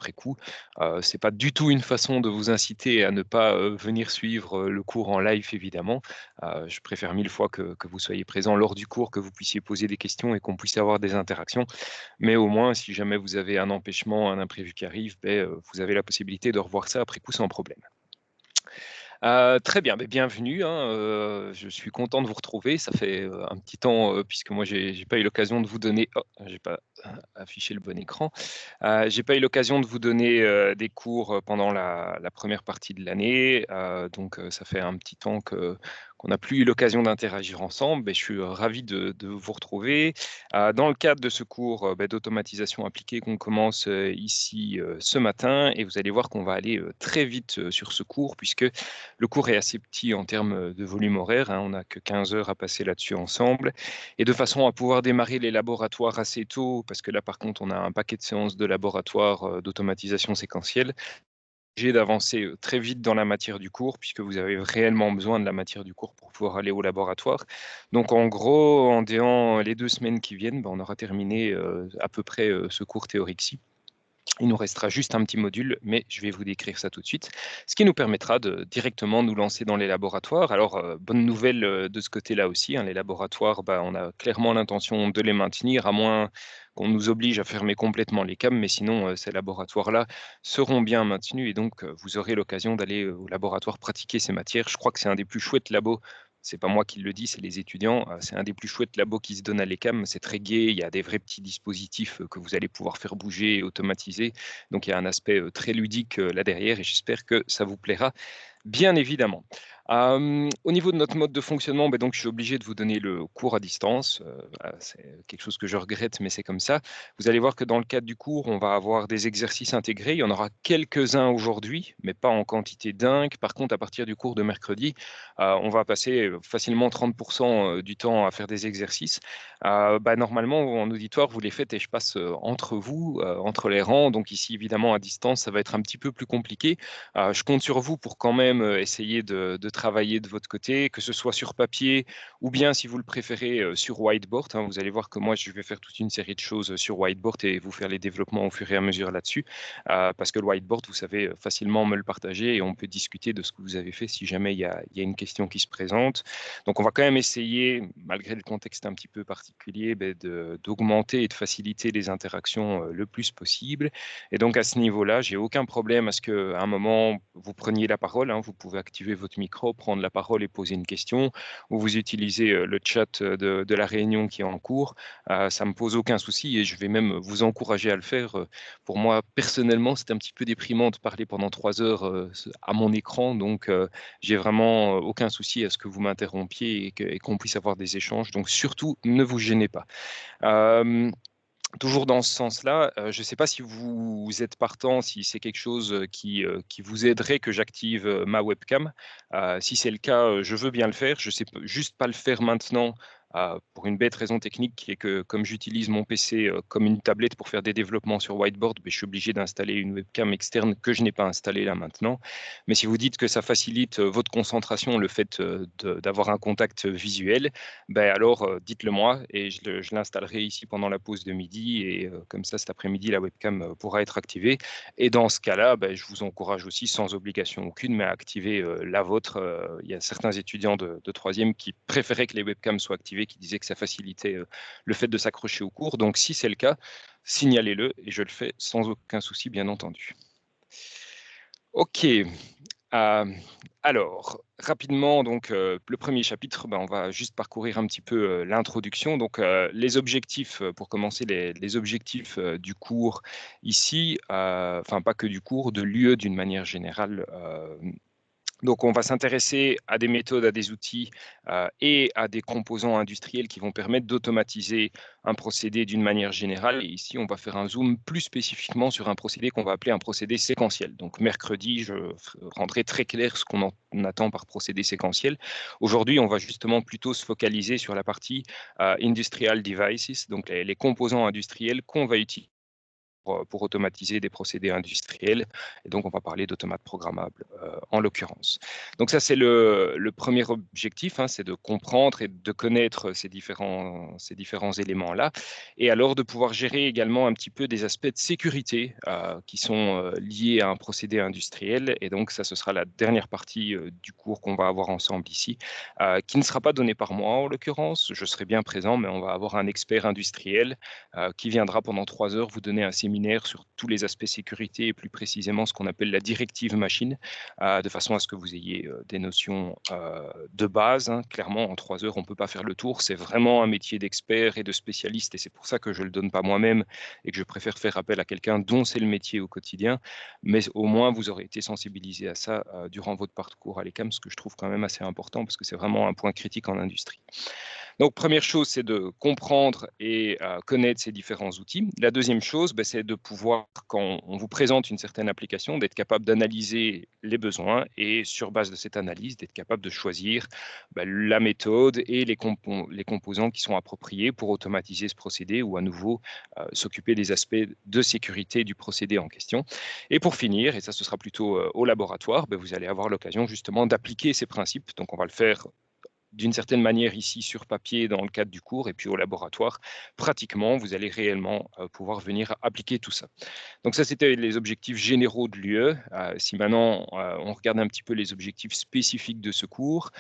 après coup. C'est pas du tout une façon de vous inciter à ne pas, venir suivre, le cours en live évidemment. Je préfère 1000 fois que vous soyez présent lors du cours, que vous puissiez poser des questions et qu'on puisse avoir des interactions. Mais au moins, si jamais vous avez un empêchement, un imprévu qui arrive, vous avez la possibilité de revoir ça après coup sans problème. Très bien, bienvenue, hein, je suis content de vous retrouver. Ça fait, un petit temps, puisque moi j'ai pas eu l'occasion de vous donner j'ai pas affiché le bon écran. J'ai pas eu l'occasion de vous donner, des cours, pendant la 1re partie de l'année, donc ça fait un petit temps qu'on n'a plus eu l'occasion d'interagir ensemble. Je suis, ravi de vous retrouver. Dans le cadre de ce cours, d'automatisation appliquée qu'on commence, ici, ce matin, et vous allez voir qu'on va aller, très vite, sur ce cours puisque le cours est assez petit en termes, de volume horaire, hein. On n'a que 15 heures à passer là-dessus ensemble, et de façon à pouvoir démarrer les laboratoires assez tôt, parce que là, par contre, on a un paquet de séances de laboratoire, d'automatisation séquentielle. J'ai d'avancer, très vite dans la matière du cours, puisque vous avez réellement besoin de la matière du cours pour pouvoir aller au laboratoire. Donc en gros, dans les 2 semaines qui viennent, on aura terminé, à peu près, ce cours théorique-ci. Il nous restera juste un petit module, mais je vais vous décrire ça tout de suite, ce qui nous permettra de directement nous lancer dans les laboratoires. Alors, bonne nouvelle, de ce côté-là aussi, hein, les laboratoires, on a clairement l'intention de les maintenir, à moins qu'on nous oblige à fermer complètement les cams, mais sinon, ces laboratoires-là seront bien maintenus, et donc, vous aurez l'occasion d'aller, au laboratoire pratiquer ces matières. Je crois que c'est un des plus chouettes labos. C'est pas moi qui le dis, c'est les étudiants. C'est un des plus chouettes labos qui se donne à l'ECAM. C'est très gai, il y a des vrais petits dispositifs, que vous allez pouvoir faire bouger et automatiser. Donc il y a un aspect, très ludique, là derrière, et j'espère que ça vous plaira, bien évidemment. Au niveau de notre mode de fonctionnement, donc je suis obligé de vous donner le cours à distance. Voilà, c'est quelque chose que je regrette, mais c'est comme ça. Vous allez voir que dans le cadre du cours, on va avoir des exercices intégrés. Il y en aura quelques-uns aujourd'hui, mais pas en quantité dingue. Par contre, à partir du cours de mercredi, on va passer, facilement 30 du temps à faire des exercices. Normalement, en auditoire, vous les faites et je passe, entre vous, entre les rangs. Donc ici, évidemment, à distance, ça va être un petit peu plus compliqué. Je compte sur vous pour quand même, essayer de travailler de votre côté, que ce soit sur papier ou bien, si vous le préférez, sur whiteboard, hein. Vous allez voir que moi, je vais faire toute une série de choses, sur whiteboard, et vous faire les développements au fur et à mesure là-dessus. Parce que le whiteboard, vous savez, facilement me le partager, et on peut discuter de ce que vous avez fait si jamais il y a une question qui se présente. Donc on va quand même essayer, malgré le contexte un petit peu particulier, d'augmenter et de faciliter les interactions, le plus possible. Et donc à ce niveau-là, j'ai aucun problème à ce qu'à un moment, vous preniez la parole, hein. Vous pouvez activer votre micro, prendre la parole et poser une question, ou vous utilisez, le chat, de la réunion qui est en cours. Ça me pose aucun souci, et je vais même vous encourager à le faire. Pour moi, personnellement, c'est un petit peu déprimant de parler pendant 3 heures, à mon écran, donc j'ai vraiment, aucun souci à ce que vous m'interrompiez et qu'on puisse avoir des échanges. Donc surtout, ne vous gênez pas. Hem Toujours dans ce sens-là, je ne sais pas si vous êtes partant, si c'est quelque chose, qui vous aiderait que j'active, ma webcam. Si c'est le cas, je veux bien le faire. Je sais juste pas le faire maintenant, pour une bête raison technique, qui est que comme j'utilise mon PC, comme une tablette pour faire des développements sur whiteboard, je suis obligé d'installer une webcam externe que je n'ai pas installée là maintenant. Mais si vous dites que ça facilite, votre concentration, le fait, d'avoir un contact, visuel, alors, dites-le moi, et je l'installerai ici pendant la pause de midi, et comme ça, cet après-midi, la webcam, pourra être activée, et dans ce cas-là, je vous encourage aussi, sans obligation aucune, mais à activer, la vôtre. Il y a certains étudiants de 3e qui préféraient que les webcams soient activées, qui disaient que ça facilitait, le fait de s'accrocher au cours. Donc si c'est le cas, signalez-le, et je le fais sans aucun souci, bien entendu. OK. Hem, alors, rapidement, donc, le premier chapitre, on va juste parcourir un petit peu, l'introduction. Donc, les objectifs, pour commencer, les objectifs, du cours ici, enfin pas que du cours, de l'UE d'une manière générale. Donc on va s'intéresser à des méthodes, à des outils, et à des composants industriels qui vont permettre d'automatiser un procédé d'une manière générale, et ici on va faire un zoom plus spécifiquement sur un procédé qu'on va appeler un procédé séquentiel. Donc mercredi, je rendrai très clair ce qu'on attend par procédé séquentiel. Aujourd'hui, on va justement plutôt se focaliser sur la partie, industrial devices, donc les composants industriels qu'on va utiliser pour automatiser des procédés industriels. Et donc, on va parler d'automates programmables en l'occurrence. Donc ça, c'est le premier objectif, hein, c'est de comprendre et de connaître ces différents éléments-là. Et alors de pouvoir gérer également un petit peu des aspects de sécurité qui sont liés à un procédé industriel. Et donc ça, ce sera la dernière partie du cours qu'on va avoir ensemble ici, qui ne sera pas donnée par moi en l'occurrence. Je serai bien présent, mais on va avoir un expert industriel qui viendra pendant 3 heures vous donner un séminaire sur tous les aspects sécurité et plus précisément ce qu'on appelle la directive machine, de façon à ce que vous ayez des notions de base. Hein. Clairement, en 3 heures, on ne peut pas faire le tour. C'est vraiment un métier d'expert et de spécialiste et c'est pour ça que je ne le donne pas moi-même et que je préfère faire appel à quelqu'un dont c'est le métier au quotidien. Mais au moins, vous aurez été sensibilisé à ça durant votre parcours à l'ECAM, ce que je trouve quand même assez important parce que c'est vraiment un point critique en industrie. Donc, première chose, c'est de comprendre et connaître ces différents outils. La deuxième chose, c'est de pouvoir, quand on vous présente une certaine application, d'être capable d'analyser les besoins et sur base de cette analyse, d'être capable de choisir la méthode et les composants qui sont appropriés pour automatiser ce procédé ou à nouveau s'occuper des aspects de sécurité du procédé en question. Et pour finir, et ça ce sera plutôt au laboratoire, vous allez avoir l'occasion justement d'appliquer ces principes. Donc on va le faire d'une certaine manière ici sur papier dans le cadre du cours et puis au laboratoire, pratiquement, vous allez réellement pouvoir venir appliquer tout ça. Donc ça, c'était les objectifs généraux de l'UE. Si maintenant, on regarde un petit peu les objectifs spécifiques de ce cours,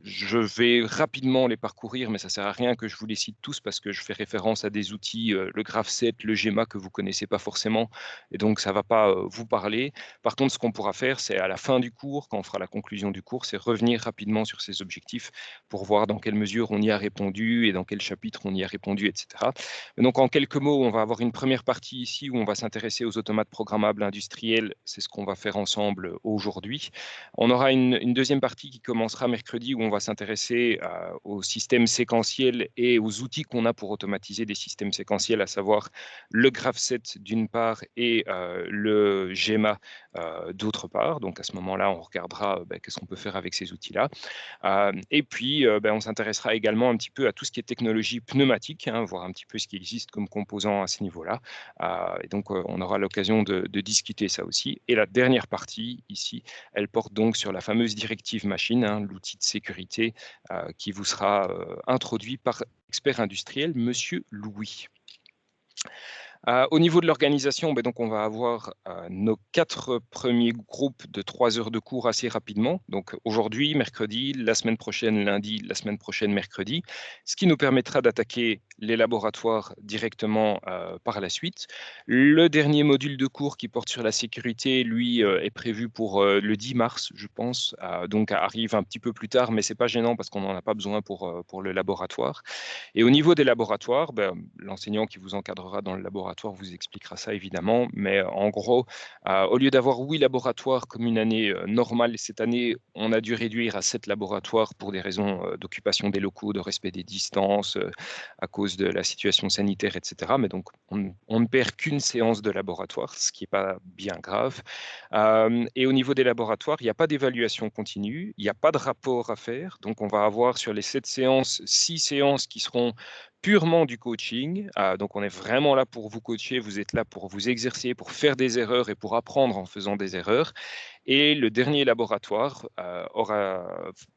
je vais rapidement les parcourir, mais ça ne sert à rien que je vous les cite tous parce que je fais référence à des outils, le Graph7, le GEMA, que vous ne connaissez pas forcément, et donc ça ne va pas vous parler. Par contre, ce qu'on pourra faire, c'est à la fin du cours, quand on fera la conclusion du cours, c'est revenir rapidement sur ces objectifs pour voir dans quelle mesure on y a répondu et dans quel chapitre on y a répondu, etc. Donc, en quelques mots, on va avoir une première partie ici où on va s'intéresser aux automates programmables industriels. C'est ce qu'on va faire ensemble aujourd'hui. On aura une deuxième partie qui commencera mercredi où on va s'intéresser aux systèmes séquentiels et aux outils qu'on a pour automatiser des systèmes séquentiels, à savoir le Graph7 d'une part et le GEMA d'autre part. Donc, à ce moment-là, on regardera qu'est-ce qu'on peut faire avec ces outils-là. Et puis, on s'intéressera également un petit peu à tout ce qui est technologie pneumatique, hein, voir un petit peu ce qui existe comme composants à ce niveau-là. Et donc, on aura l'occasion de discuter ça aussi. Et la dernière partie, ici, elle porte donc sur la fameuse directive machine, hein, l'outil de sécurité qui vous sera introduit par l'expert industriel, Monsieur Louis. Au niveau de l'organisation, donc on va avoir nos 4 premiers groupes de 3 heures de cours assez rapidement. Donc aujourd'hui, mercredi, la semaine prochaine, lundi, la semaine prochaine, mercredi, ce qui nous permettra d'attaquer les laboratoires directement par la suite. Le dernier module de cours qui porte sur la sécurité, lui, est prévu pour le 10 mars, je pense. Donc arrive un petit peu plus tard, mais ce n'est pas gênant parce qu'on n'en a pas besoin pour le laboratoire. Et au niveau des laboratoires, l'enseignant qui vous encadrera dans le laboratoire vous expliquera ça évidemment, mais en gros, au lieu d'avoir 8 laboratoires comme une année normale, cette année, on a dû réduire à 7 laboratoires pour des raisons d'occupation des locaux, de respect des distances, à cause de la situation sanitaire, etc. Mais donc, on ne perd qu'une séance de laboratoire, ce qui n'est pas bien grave. Et au niveau des laboratoires, il n'y a pas d'évaluation continue, il n'y a pas de rapport à faire. Donc, on va avoir sur les 7 séances, 6 séances qui seront purement du coaching. Donc, on est vraiment là pour vous coacher, vous êtes là pour vous exercer, pour faire des erreurs et pour apprendre en faisant des erreurs. Et le dernier laboratoire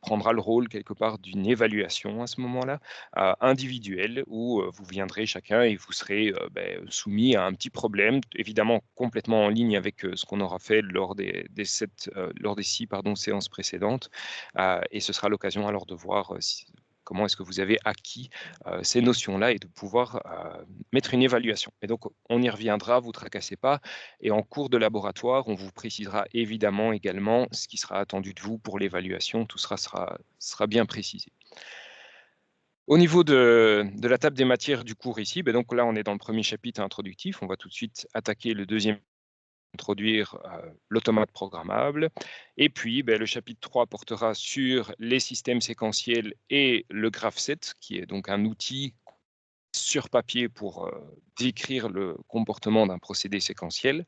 prendra le rôle quelque part d'une évaluation à ce moment-là, individuelle, où vous viendrez chacun et vous serez soumis à un petit problème, évidemment complètement en ligne avec ce qu'on aura fait lors des 6 séances précédentes. Et ce sera l'occasion alors de voir comment est-ce que vous avez acquis ces notions-là et de pouvoir mettre une évaluation. Et donc, on y reviendra, vous ne tracassez pas. Et en cours de laboratoire, on vous précisera évidemment également ce qui sera attendu de vous pour l'évaluation. Tout sera bien précisé. Au niveau de la table des matières du cours ici, donc là, on est dans le premier chapitre introductif. On va tout de suite attaquer le deuxième, introduire l'automate programmable. Et puis, le chapitre 3 portera sur les systèmes séquentiels et le Graph7, qui est donc un outil sur papier pour décrire le comportement d'un procédé séquentiel.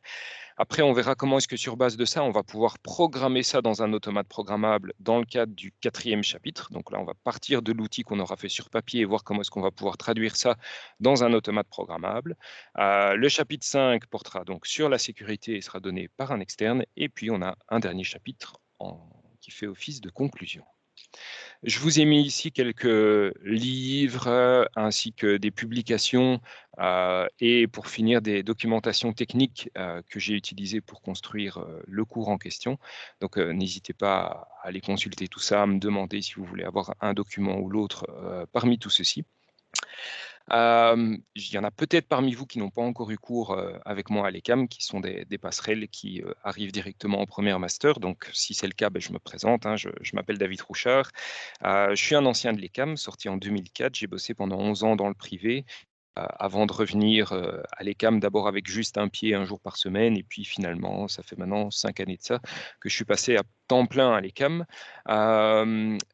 Après, on verra comment est-ce que sur base de ça, on va pouvoir programmer ça dans un automate programmable dans le cadre du 4e chapitre. Donc là, on va partir de l'outil qu'on aura fait sur papier et voir comment est-ce qu'on va pouvoir traduire ça dans un automate programmable. Le chapitre 5 portera donc sur la sécurité et sera donné par un externe. Et puis, on a un dernier chapitre qui fait office de conclusion. Je vous ai mis ici quelques livres ainsi que des publications et pour finir des documentations techniques que j'ai utilisées pour construire le cours en question. Donc n'hésitez pas à aller consulter tout ça, à me demander si vous voulez avoir un document ou l'autre parmi tout ceci. Il y en a peut-être parmi vous qui n'ont pas encore eu cours avec moi à l'ECAM, qui sont des passerelles qui arrivent directement en première master. Donc, si c'est le cas, je me présente. Hein, je m'appelle David Rouchard. Je suis un ancien de l'ECAM, sorti en 2004. J'ai bossé pendant 11 ans dans le privé avant de revenir à l'ECAM, d'abord avec juste un pied un jour par semaine, et puis finalement, ça fait maintenant 5 années de ça, que je suis passé à temps plein à l'ECAM,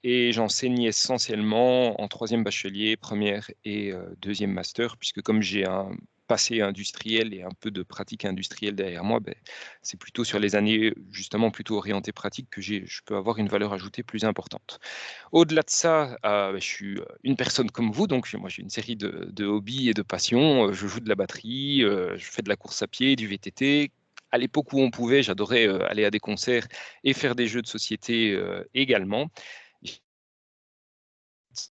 et j'enseigne essentiellement en 3e bachelier, première et 2e master, puisque comme j'ai un passé industriel et un peu de pratique industrielle derrière moi, c'est plutôt sur les années justement plutôt orientées pratiques que je peux avoir une valeur ajoutée plus importante. Au-delà de ça, je suis une personne comme vous, donc moi j'ai une série de hobbies et de passions. Je joue de la batterie, je fais de la course à pied, du VTT. À l'époque où on pouvait, j'adorais aller à des concerts et faire des jeux de société également.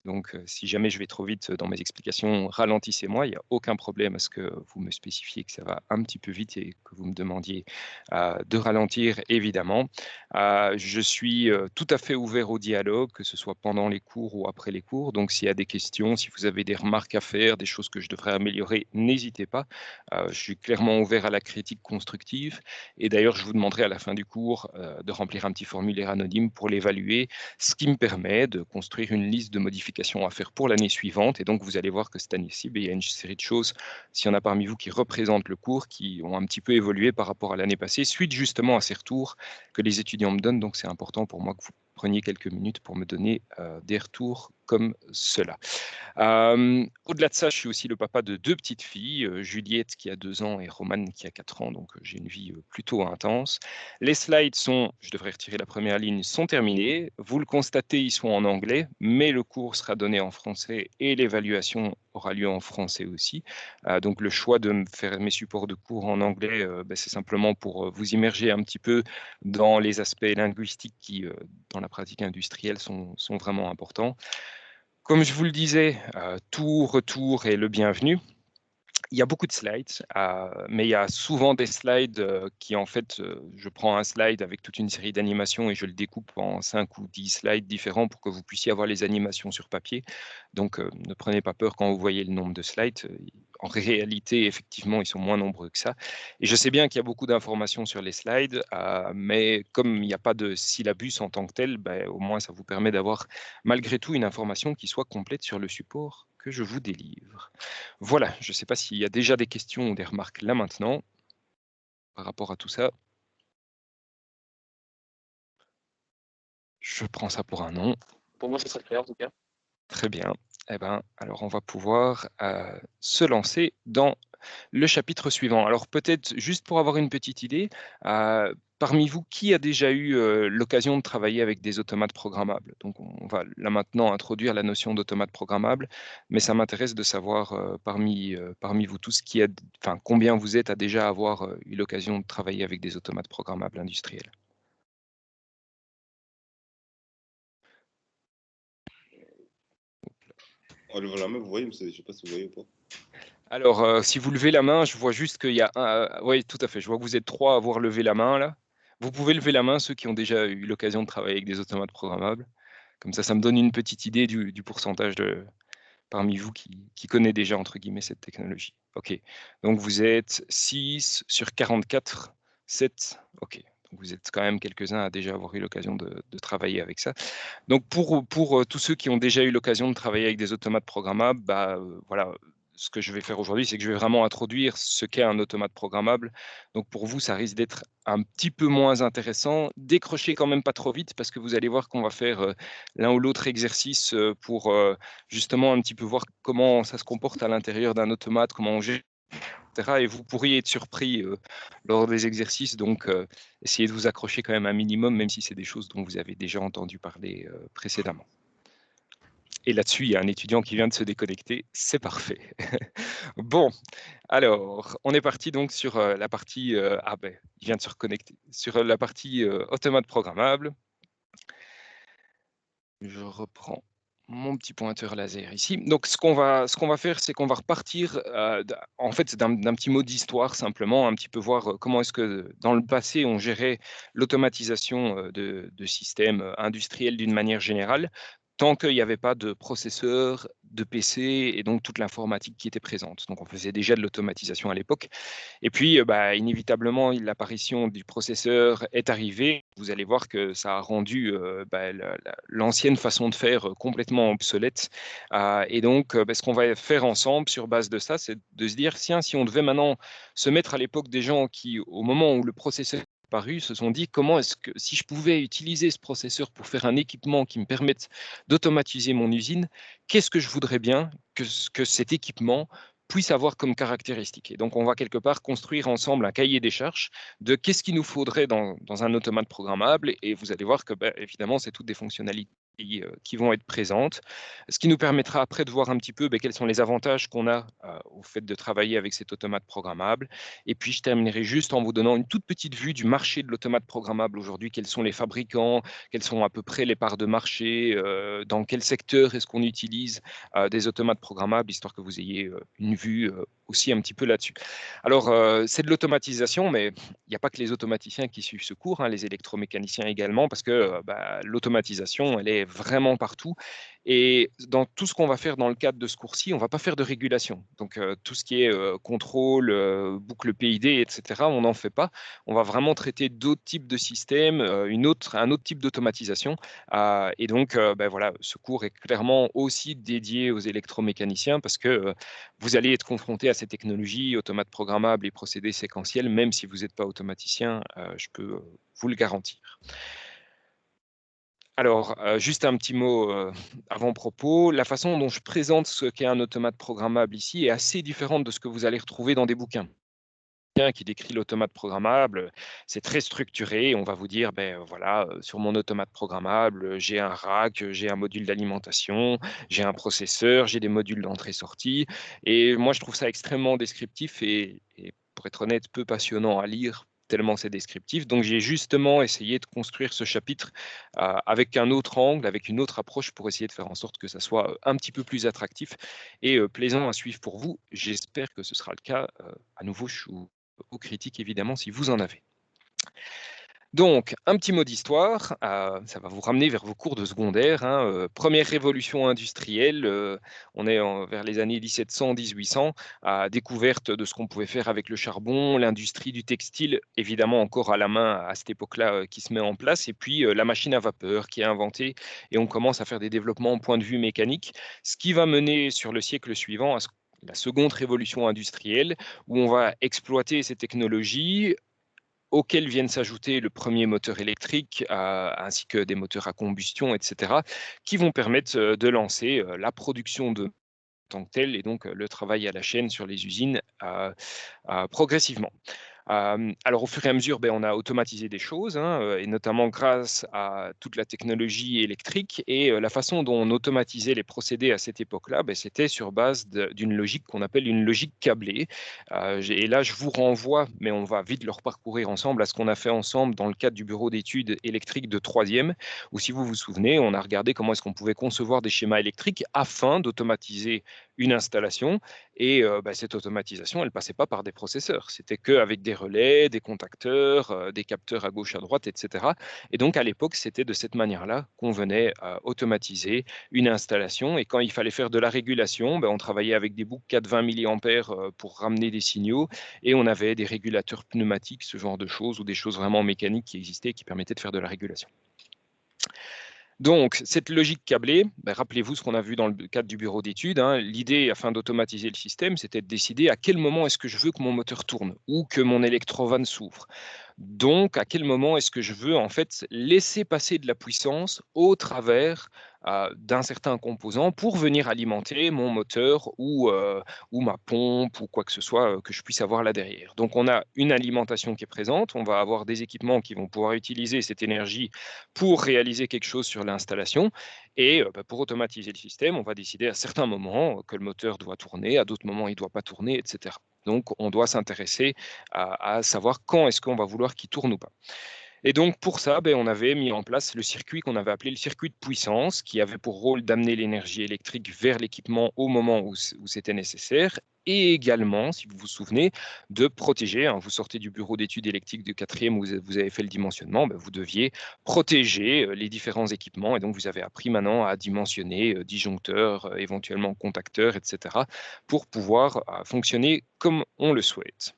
Donc, si jamais je vais trop vite dans mes explications, ralentissez-moi, il n'y a aucun problème à ce que vous me spécifiez que ça va un petit peu vite et que vous me demandiez de ralentir, évidemment. Je suis tout à fait ouvert au dialogue, que ce soit pendant les cours ou après les cours. Donc, s'il y a des questions, si vous avez des remarques à faire, des choses que je devrais améliorer, n'hésitez pas. Je suis clairement ouvert à la critique constructive. Et d'ailleurs, je vous demanderai à la fin du cours de remplir un petit formulaire anonyme pour l'évaluer, ce qui me permet de construire une liste de modifications à faire pour l'année suivante. Et donc, vous allez voir que cette année-ci, il y a une série de choses, s'il y en a parmi vous qui représentent le cours, qui ont un petit peu évolué par rapport à l'année passée, suite justement à ces retours que les étudiants me donnent. Donc, c'est important pour moi que vous preniez quelques minutes pour me donner des retours comme cela. Au-delà de ça, je suis aussi le papa de 2 petites filles, Juliette qui a 2 ans et Romane qui a 4 ans, donc j'ai une vie plutôt intense. Les slides sont, je devrais retirer la première ligne, sont terminés. Vous le constatez, ils sont en anglais, mais le cours sera donné en français et l'évaluation aura lieu en français aussi. Donc le choix de me faire mes supports de cours en anglais, c'est simplement pour vous immerger un petit peu dans les aspects linguistiques qui, dans la pratique industrielle, sont vraiment importants. Comme je vous le disais, tout retour est le bienvenu. Il y a beaucoup de slides, mais il y a souvent des slides qui, en fait, je prends un slide avec toute une série d'animations et je le découpe en 5 ou 10 slides différents pour que vous puissiez avoir les animations sur papier. Donc, ne prenez pas peur quand vous voyez le nombre de slides. En réalité, effectivement, ils sont moins nombreux que ça. Et je sais bien qu'il y a beaucoup d'informations sur les slides, mais comme il n'y a pas de syllabus en tant que tel, au moins ça vous permet d'avoir malgré tout une information qui soit complète sur le support que je vous délivre. Voilà, je ne sais pas s'il y a déjà des questions ou des remarques là maintenant par rapport à tout ça. Je prends ça pour un non. Pour moi, ça serait clair en tout cas. Très bien. Eh ben, alors on va pouvoir se lancer dans le chapitre suivant. Alors peut-être juste pour avoir une petite idée, parmi vous, qui a déjà eu l'occasion de travailler avec des automates programmables? Donc on va là maintenant introduire la notion d'automate programmable, mais ça m'intéresse de savoir parmi vous tous combien vous êtes à déjà avoir eu l'occasion de travailler avec des automates programmables industriels. En levant la main, vous voyez, mais je ne sais pas si vous voyez ou pas. Alors, si vous levez la main, je vois juste qu'il y a un. Oui, tout à fait. Je vois que vous êtes 3 à avoir levé la main là. Vous pouvez lever la main, ceux qui ont déjà eu l'occasion de travailler avec des automates programmables. Comme ça me donne une petite idée du pourcentage parmi vous qui connaît déjà, entre guillemets, cette technologie. OK. Donc, vous êtes 6 sur 44, 7. OK. Donc, vous êtes quand même quelques-uns à déjà avoir eu l'occasion de travailler avec ça. Donc, pour tous ceux qui ont déjà eu l'occasion de travailler avec des automates programmables, voilà, ce que je vais faire aujourd'hui, c'est que je vais vraiment introduire ce qu'est un automate programmable. Donc pour vous, ça risque d'être un petit peu moins intéressant. Décrochez quand même pas trop vite parce que vous allez voir qu'on va faire l'un ou l'autre exercice pour justement un petit peu voir comment ça se comporte à l'intérieur d'un automate, comment on gère, etc. Et vous pourriez être surpris lors des exercices. Donc essayez de vous accrocher quand même un minimum, même si c'est des choses dont vous avez déjà entendu parler précédemment. Et là-dessus, il y a un étudiant qui vient de se déconnecter, c'est parfait. Bon, alors, on est parti donc sur la partie, ah ben, il vient de se reconnecter, sur la partie automate programmable. Je reprends mon petit pointeur laser ici. Donc, ce qu'on va faire, c'est qu'on va repartir en fait d'un petit mot d'histoire simplement, un petit peu voir comment est-ce que dans le passé on gérait l'automatisation de systèmes industriels d'une manière générale, tant qu'il n'y avait pas de processeur, de PC et donc toute l'informatique qui était présente. Donc, on faisait déjà de l'automatisation à l'époque. Et puis, inévitablement, l'apparition du processeur est arrivée. Vous allez voir que ça a rendu l'ancienne façon de faire complètement obsolète. Et donc, ce qu'on va faire ensemble sur base de ça, c'est de se dire, tiens, si on devait maintenant se mettre à l'époque des gens qui, au moment où le processeur est apparu, se sont dit comment est-ce que si je pouvais utiliser ce processeur pour faire un équipement qui me permette d'automatiser mon usine, qu'est-ce que je voudrais bien que cet équipement puisse avoir comme caractéristique. Et donc, on va quelque part construire ensemble un cahier des charges de qu'est-ce qu'il nous faudrait dans un automate programmable. Et vous allez voir que, évidemment, c'est toutes des fonctionnalités qui vont être présentes, ce qui nous permettra après de voir un petit peu quels sont les avantages qu'on a au fait de travailler avec cet automate programmable. Et puis, je terminerai juste en vous donnant une toute petite vue du marché de l'automate programmable aujourd'hui, quels sont les fabricants, quelles sont à peu près les parts de marché, dans quel secteur est-ce qu'on utilise des automates programmables, histoire que vous ayez une vue aussi un petit peu là-dessus. Alors, c'est de l'automatisation, mais il n'y a pas que les automaticiens qui suivent ce cours, hein, les électromécaniciens également, parce que l'automatisation, elle est vraiment partout. Et dans tout ce qu'on va faire dans le cadre de ce cours-ci, on ne va pas faire de régulation. Donc, tout ce qui est contrôle, boucle PID, etc., on n'en fait pas. On va vraiment traiter d'autres types de systèmes, un autre type d'automatisation. Et donc, voilà, ce cours est clairement aussi dédié aux électromécaniciens parce que vous allez être confronté à ces technologies, automates programmables et procédés séquentiels, même si vous n'êtes pas automaticien, je peux vous le garantir. Alors, juste un petit mot avant-propos. La façon dont je présente ce qu'est un automate programmable ici est assez différente de ce que vous allez retrouver dans des bouquins qui décrit l'automate programmable. C'est très structuré. On va vous dire, voilà, sur mon automate programmable, j'ai un rack, j'ai un module d'alimentation, j'ai un processeur, j'ai des modules d'entrée-sortie. Et moi, je trouve ça extrêmement descriptif et pour être honnête, peu passionnant à lire tellement c'est descriptif. Donc, j'ai justement essayé de construire ce chapitre avec un autre angle, avec une autre approche pour essayer de faire en sorte que ça soit un petit peu plus attractif et plaisant à suivre pour vous. J'espère que ce sera le cas. À nouveau, je suis aux critiques évidemment si vous en avez. Donc, un petit mot d'histoire, ça va vous ramener vers vos cours de secondaire, hein, première révolution industrielle, on est vers les années 1700-1800, découverte de ce qu'on pouvait faire avec le charbon, l'industrie du textile, évidemment encore à la main à cette époque-là, qui se met en place, et puis la machine à vapeur qui est inventée, et on commence à faire des développements au point de vue mécanique, ce qui va mener sur le siècle suivant à la seconde révolution industrielle, où on va exploiter ces technologies, auxquels viennent s'ajouter le premier moteur électrique, ainsi que des moteurs à combustion, etc., qui vont permettre de lancer la production de tant que telle et donc le travail à la chaîne sur les usines progressivement. Alors au fur et à mesure, on a automatisé des choses, hein, et notamment grâce à toute la technologie électrique et la façon dont on automatisait les procédés à cette époque-là, c'était sur base d'une logique qu'on appelle une logique câblée. Et là, je vous renvoie, mais on va vite le reparcourir ensemble, à ce qu'on a fait ensemble dans le cadre du bureau d'études électriques de 3e, où si vous vous souvenez, on a regardé comment est-ce qu'on pouvait concevoir des schémas électriques afin d'automatiser une installation. Et cette automatisation, elle ne passait pas par des processeurs. C'était qu'avec des relais, des contacteurs, des capteurs à gauche, à droite, etc. Et donc, à l'époque, c'était de cette manière-là qu'on venait automatiser une installation. Et quand il fallait faire de la régulation, on travaillait avec des boucles 420 milliampères pour ramener des signaux. Et on avait des régulateurs pneumatiques, ce genre de choses, ou des choses vraiment mécaniques qui existaient et qui permettaient de faire de la régulation. Donc, cette logique câblée, rappelez-vous ce qu'on a vu dans le cadre du bureau d'études, hein. L'idée, afin d'automatiser le système, c'était de décider à quel moment est-ce que je veux que mon moteur tourne ou que mon électrovanne s'ouvre. Donc, à quel moment est-ce que je veux en fait laisser passer de la puissance au travers d'un certain composant pour venir alimenter mon moteur ou ma pompe ou quoi que ce soit que je puisse avoir là derrière. Donc, on a une alimentation qui est présente, on va avoir des équipements qui vont pouvoir utiliser cette énergie pour réaliser quelque chose sur l'installation. Et pour automatiser le système, on va décider à certains moments que le moteur doit tourner, à d'autres moments il ne doit pas tourner, etc. Donc, on doit s'intéresser à savoir quand est-ce qu'on va vouloir qu'il tourne ou pas. Et donc pour ça, on avait mis en place le circuit qu'on avait appelé le circuit de puissance, qui avait pour rôle d'amener l'énergie électrique vers l'équipement au moment où c'était nécessaire, et également, si vous vous souvenez, de protéger, hein, vous sortez du bureau d'études électriques de quatrième où vous avez fait le dimensionnement, vous deviez protéger les différents équipements, et donc vous avez appris maintenant à dimensionner disjoncteurs, éventuellement contacteurs, etc., pour pouvoir fonctionner comme on le souhaite.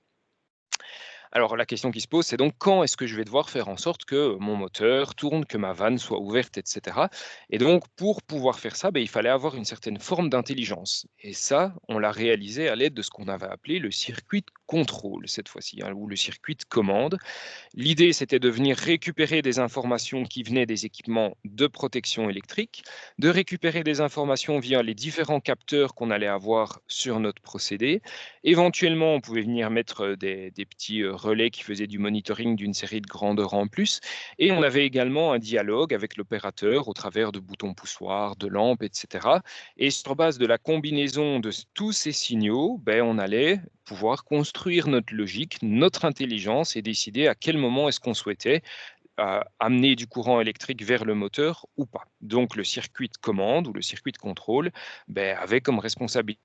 Alors la question qui se pose, c'est donc quand est-ce que je vais devoir faire en sorte que mon moteur tourne, que ma vanne soit ouverte, etc. Et donc pour pouvoir faire ça, il fallait avoir une certaine forme d'intelligence. Et ça, on l'a réalisé à l'aide de ce qu'on avait appelé le circuit de contrôle cette fois-ci, hein, ou le circuit de commande. L'idée, c'était de venir récupérer des informations qui venaient des équipements de protection électrique, de récupérer des informations via les différents capteurs qu'on allait avoir sur notre procédé. Éventuellement, on pouvait venir mettre des petits relais qui faisaient du monitoring d'une série de grandeurs en plus. Et on avait également un dialogue avec l'opérateur au travers de boutons poussoirs, de lampes, etc. Et sur base de la combinaison de tous ces signaux, on allait pouvoir construire notre logique, notre intelligence et décider à quel moment est-ce qu'on souhaitait amener du courant électrique vers le moteur ou pas. Donc le circuit de commande ou le circuit de contrôle avait comme responsabilité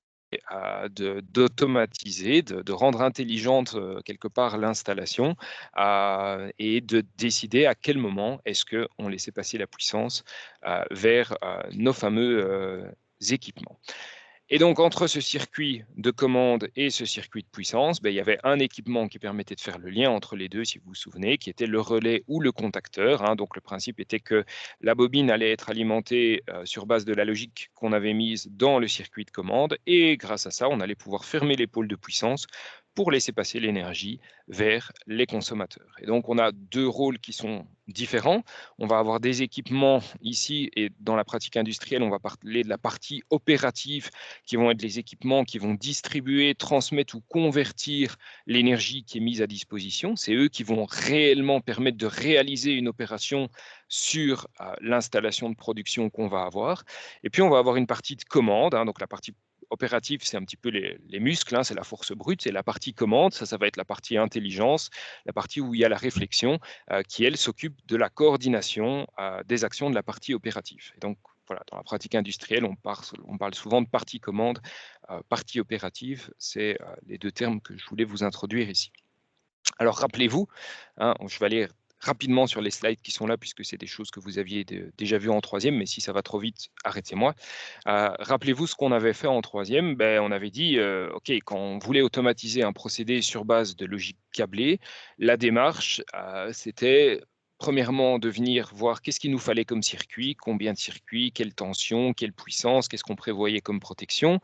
d'automatiser, de rendre intelligente quelque part l'installation et de décider à quel moment est-ce qu'on laissait passer la puissance vers nos fameux équipements. Et donc, entre ce circuit de commande et ce circuit de puissance, il y avait un équipement qui permettait de faire le lien entre les deux, si vous vous souvenez, qui était le relais ou le contacteur, hein. Donc, le principe était que la bobine allait être alimentée sur base de la logique qu'on avait mise dans le circuit de commande. Et grâce à ça, on allait pouvoir fermer les pôles de puissance pour laisser passer l'énergie vers les consommateurs. Et donc, on a deux rôles qui sont différents. On va avoir des équipements ici et dans la pratique industrielle, on va parler de la partie opérative qui vont être les équipements qui vont distribuer, transmettre ou convertir l'énergie qui est mise à disposition. C'est eux qui vont réellement permettre de réaliser une opération sur l'installation de production qu'on va avoir. Et puis, on va avoir une partie de commande, hein, donc la partie opérative, c'est un petit peu les muscles, hein, c'est la force brute, c'est la partie commande, ça va être la partie intelligence, la partie où il y a la réflexion, qui, elle, s'occupe de la coordination des actions de la partie opérative. Et donc, voilà, dans la pratique industrielle, on parle souvent de partie commande, partie opérative, c'est les deux termes que je voulais vous introduire ici. Alors rappelez-vous, hein, je vais aller rapidement sur les slides qui sont là, puisque c'est des choses que vous aviez déjà vues en troisième, mais si ça va trop vite, arrêtez-moi. Rappelez-vous ce qu'on avait fait en troisième, on avait dit, OK, quand on voulait automatiser un procédé sur base de logique câblée, la démarche, c'était premièrement de venir voir qu'est-ce qu'il nous fallait comme circuit, combien de circuits, quelle tension, quelle puissance, qu'est-ce qu'on prévoyait comme protection.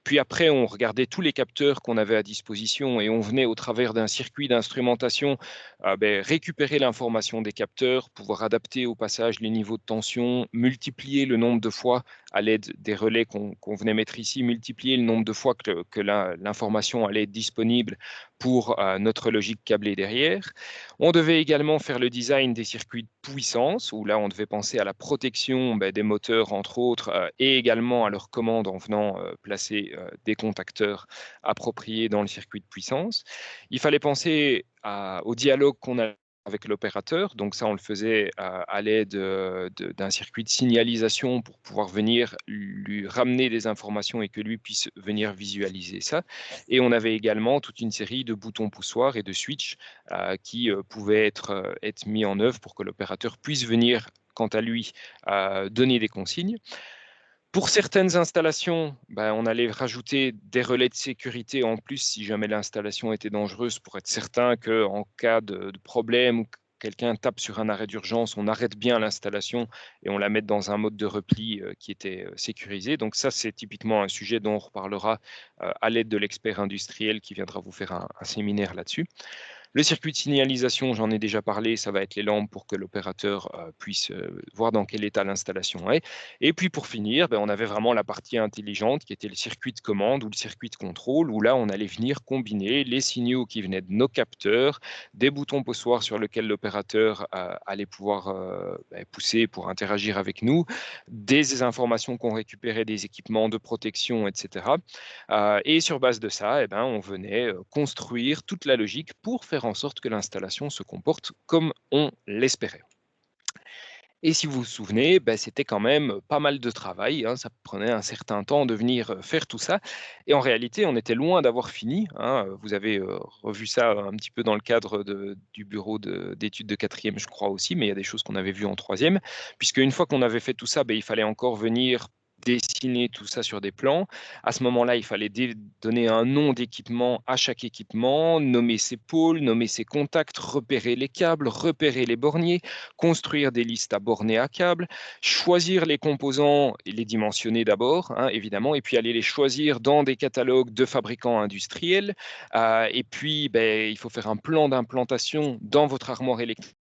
Puis après, on regardait tous les capteurs qu'on avait à disposition et on venait au travers d'un circuit d'instrumentation récupérer l'information des capteurs, pouvoir adapter au passage les niveaux de tension, multiplier le nombre de fois à l'aide des relais qu'on venait mettre ici, multiplier le nombre de fois que l'information allait être disponible pour notre logique câblée derrière. On devait également faire le design des circuits de puissance, où là, on devait penser à la protection des moteurs, entre autres, et également à leur commande en venant placer des contacteurs appropriés dans le circuit de puissance. Il fallait penser au dialogue qu'on a avec l'opérateur. Donc ça, on le faisait à l'aide d'un circuit de signalisation pour pouvoir venir lui ramener des informations et que lui puisse venir visualiser ça. Et on avait également toute une série de boutons poussoirs et de switches qui pouvaient être mis en œuvre pour que l'opérateur puisse venir, quant à lui, donner des consignes. Pour certaines installations, on allait rajouter des relais de sécurité en plus si jamais l'installation était dangereuse pour être certain qu'en cas de problème quelqu'un tape sur un arrêt d'urgence, on arrête bien l'installation et on la met dans un mode de repli qui était sécurisé. Donc ça, c'est typiquement un sujet dont on reparlera à l'aide de l'expert industriel qui viendra vous faire un séminaire là-dessus. Le circuit de signalisation, j'en ai déjà parlé, ça va être les lampes pour que l'opérateur puisse voir dans quel état l'installation est. Et puis pour finir, ben, on avait vraiment la partie intelligente qui était le circuit de commande ou le circuit de contrôle, où là on allait venir combiner les signaux qui venaient de nos capteurs, des boutons poussoirs sur lesquels l'opérateur allait pouvoir ben, pousser pour interagir avec nous, des informations qu'on récupérait des équipements de protection, etc. Et sur base de ça, eh ben, on venait construire toute la logique pour faire en sorte que l'installation se comporte comme on l'espérait. Et si vous vous souvenez, ben, c'était quand même pas mal de travail, hein, ça prenait un certain temps de venir faire tout ça. Et en réalité, on était loin d'avoir fini, hein. Vous avez revu ça un petit peu dans le cadre du bureau d'études de quatrième, je crois aussi, mais il y a des choses qu'on avait vues en troisième, puisque une fois qu'on avait fait tout ça, ben, il fallait encore venir dessiner tout ça sur des plans. À ce moment-là, il fallait donner un nom d'équipement à chaque équipement, nommer ses pôles, nommer ses contacts, repérer les câbles, repérer les borniers, construire des listes à bornes et à câbles, choisir les composants et les dimensionner d'abord, hein, évidemment, et puis aller les choisir dans des catalogues de fabricants industriels. Et puis, ben, il faut faire un plan d'implantation dans votre armoire électrique.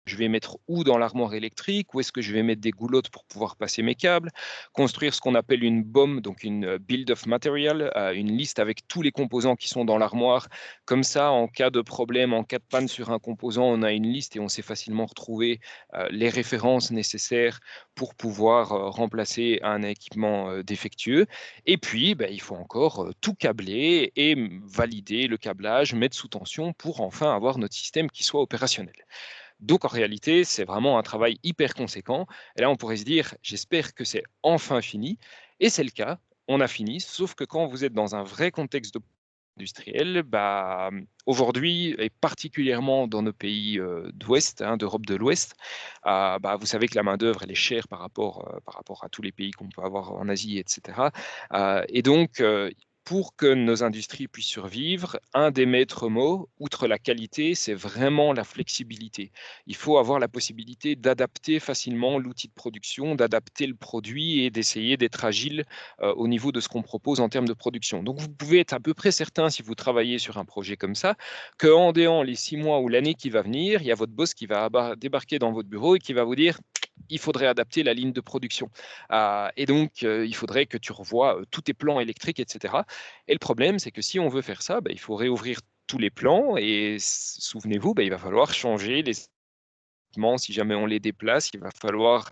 Je vais mettre où dans l'armoire électrique, où est-ce que je vais mettre des goulottes pour pouvoir passer mes câbles, construire ce qu'on appelle une BOM, donc une Build of Material, une liste avec tous les composants qui sont dans l'armoire. Comme ça, en cas de problème, en cas de panne sur un composant, on a une liste et on sait facilement retrouver les références nécessaires pour pouvoir remplacer un équipement défectueux. Et puis, ben, il faut encore tout câbler et valider le câblage, mettre sous tension pour enfin avoir notre système qui soit opérationnel. Donc en réalité, c'est vraiment un travail hyper conséquent. Et là, on pourrait se dire, j'espère que c'est enfin fini. Et c'est le cas, on a fini. Sauf que quand vous êtes dans un vrai contexte industriel, bah, aujourd'hui, et particulièrement dans nos pays d'Ouest, hein, d'Europe de l'Ouest, bah, vous savez que la main-d'œuvre, elle est chère par rapport à tous les pays qu'on peut avoir en Asie, etc. Et donc, pour que nos industries puissent survivre, un des maîtres mots, outre la qualité, c'est vraiment la flexibilité. Il faut avoir la possibilité d'adapter facilement l'outil de production, d'adapter le produit et d'essayer d'être agile au niveau de ce qu'on propose en termes de production. Donc, vous pouvez être à peu près certain, si vous travaillez sur un projet comme ça, qu'en déant les 6 mois ou l'année qui va venir, il y a votre boss qui va débarquer dans votre bureau et qui va vous dire il faudrait adapter la ligne de production. Et donc, il faudrait que tu revoies tous tes plans électriques, etc. Et le problème, c'est que si on veut faire ça, il faut réouvrir tous les plans et souvenez-vous, il va falloir changer les si jamais on les déplace, il va falloir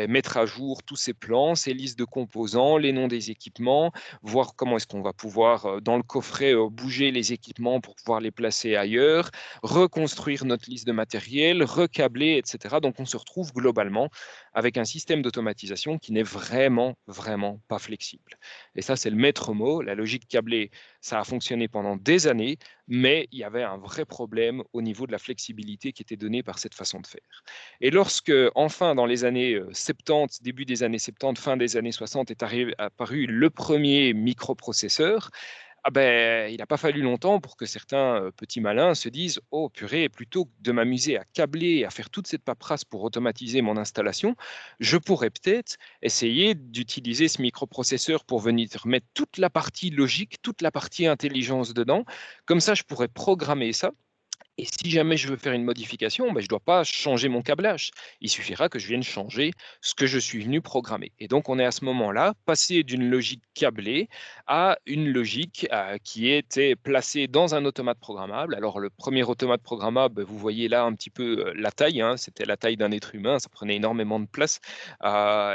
mettre à jour tous ces plans, ces listes de composants, les noms des équipements, voir comment est-ce qu'on va pouvoir, dans le coffret, bouger les équipements pour pouvoir les placer ailleurs, reconstruire notre liste de matériel, recabler, etc. Donc on se retrouve globalement avec un système d'automatisation qui n'est vraiment, vraiment pas flexible. Et ça, c'est le maître mot. La logique câblée, ça a fonctionné pendant des années, mais il y avait un vrai problème au niveau de la flexibilité qui était donnée par cette façon de faire. Et lorsque, enfin, dans les années 70, début des années 70, fin des années 60, est apparu le premier microprocesseur, il n'a pas fallu longtemps pour que certains petits malins se disent oh purée, plutôt que de m'amuser à câbler et à faire toute cette paperasse pour automatiser mon installation, je pourrais peut-être essayer d'utiliser ce microprocesseur pour venir mettre toute la partie logique, toute la partie intelligence dedans. Comme ça, je pourrais programmer ça et si jamais je veux faire une modification, je ne dois pas changer mon câblage. Il suffira que je vienne changer ce que je suis venu programmer. Et donc, on est à ce moment-là passé d'une logique câblée à une logique qui était placée dans un automate programmable. Alors, le premier automate programmable, vous voyez là un petit peu la taille, hein, c'était la taille d'un être humain, ça prenait énormément de place.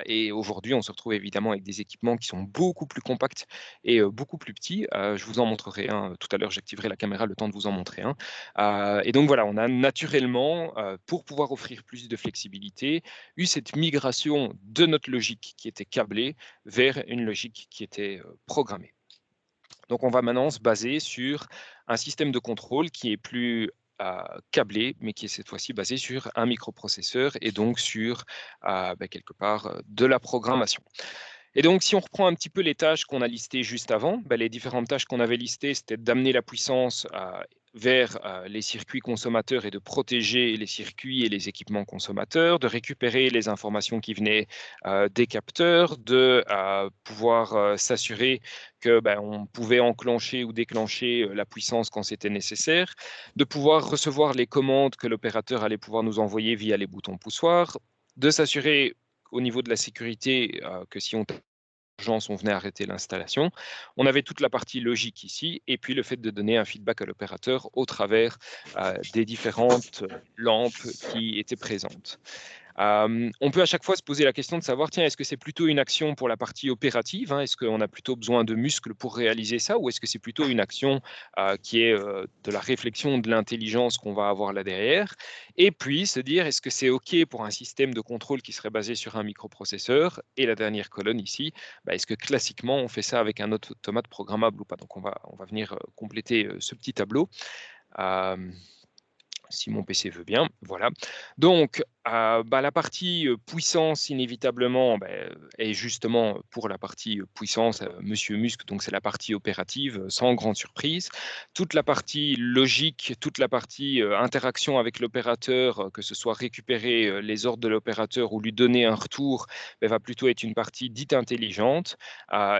Et aujourd'hui, on se retrouve évidemment avec des équipements qui sont beaucoup plus compacts et beaucoup plus petits. Je vous en montrerai un tout à l'heure, j'activerai la caméra le temps de vous en montrer un. Et donc voilà, on a naturellement, pour pouvoir offrir plus de flexibilité, eu cette migration de notre logique qui était câblée vers une logique qui était programmée. Donc on va maintenant se baser sur un système de contrôle qui est plus câblé, mais qui est cette fois-ci basé sur un microprocesseur et donc sur quelque part de la programmation. Et donc, si on reprend un petit peu les tâches qu'on a listées juste avant, les différentes tâches qu'on avait listées, c'était d'amener la puissance vers les circuits consommateurs et de protéger les circuits et les équipements consommateurs, de récupérer les informations qui venaient des capteurs, de pouvoir s'assurer que on pouvait enclencher ou déclencher la puissance quand c'était nécessaire, de pouvoir recevoir les commandes que l'opérateur allait pouvoir nous envoyer via les boutons poussoirs, de s'assurer au niveau de la sécurité que si on urgence, on venait arrêter l'installation. On avait toute la partie logique ici, et puis le fait de donner un feedback à l'opérateur au travers des différentes lampes qui étaient présentes. On peut à chaque fois se poser la question de savoir, tiens, est-ce que c'est plutôt une action pour la partie opérative, hein, est-ce qu'on a plutôt besoin de muscles pour réaliser ça, ou est-ce que c'est plutôt une action qui est de la réflexion, de l'intelligence qu'on va avoir là derrière, et puis se dire, est-ce que c'est OK pour un système de contrôle qui serait basé sur un microprocesseur, et la dernière colonne ici, est-ce que classiquement on fait ça avec un automate programmable ou pas. Donc on va venir compléter ce petit tableau. Si mon PC veut bien, voilà. Donc, la partie puissance, inévitablement, est justement pour la partie puissance, Monsieur Musk, donc c'est la partie opérative, sans grande surprise. Toute la partie logique, toute la partie interaction avec l'opérateur, que ce soit récupérer les ordres de l'opérateur ou lui donner un retour, va plutôt être une partie dite intelligente.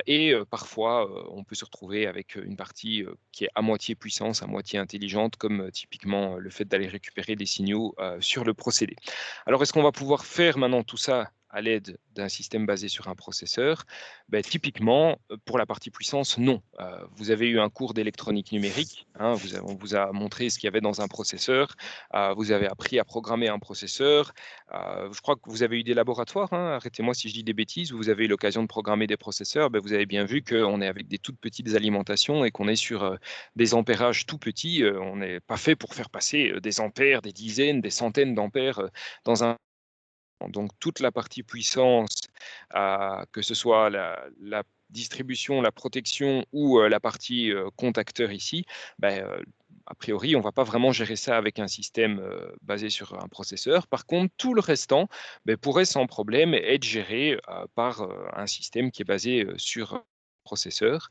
Et parfois, on peut se retrouver avec une partie qui est à moitié puissance, à moitié intelligente, comme typiquement le fait d'aller récupérer des signaux sur le procédé. Alors, est-ce qu'on va pouvoir faire maintenant tout ça à l'aide d'un système basé sur un processeur? Typiquement, pour la partie puissance, non. Vous avez eu un cours d'électronique numérique, hein, on vous a montré ce qu'il y avait dans un processeur, vous avez appris à programmer un processeur, je crois que vous avez eu des laboratoires, hein, arrêtez-moi si je dis des bêtises, où vous avez eu l'occasion de programmer des processeurs, vous avez bien vu qu'on est avec des toutes petites alimentations et qu'on est sur des ampérages tout petits, on n'est pas fait pour faire passer des ampères, des dizaines, des centaines d'ampères dans un... Donc toute la partie puissance, que ce soit la distribution, la protection ou la partie contacteur ici, a priori, on ne va pas vraiment gérer ça avec un système basé sur un processeur. Par contre, tout le restant pourrait sans problème être géré par un système qui est basé sur un processeur.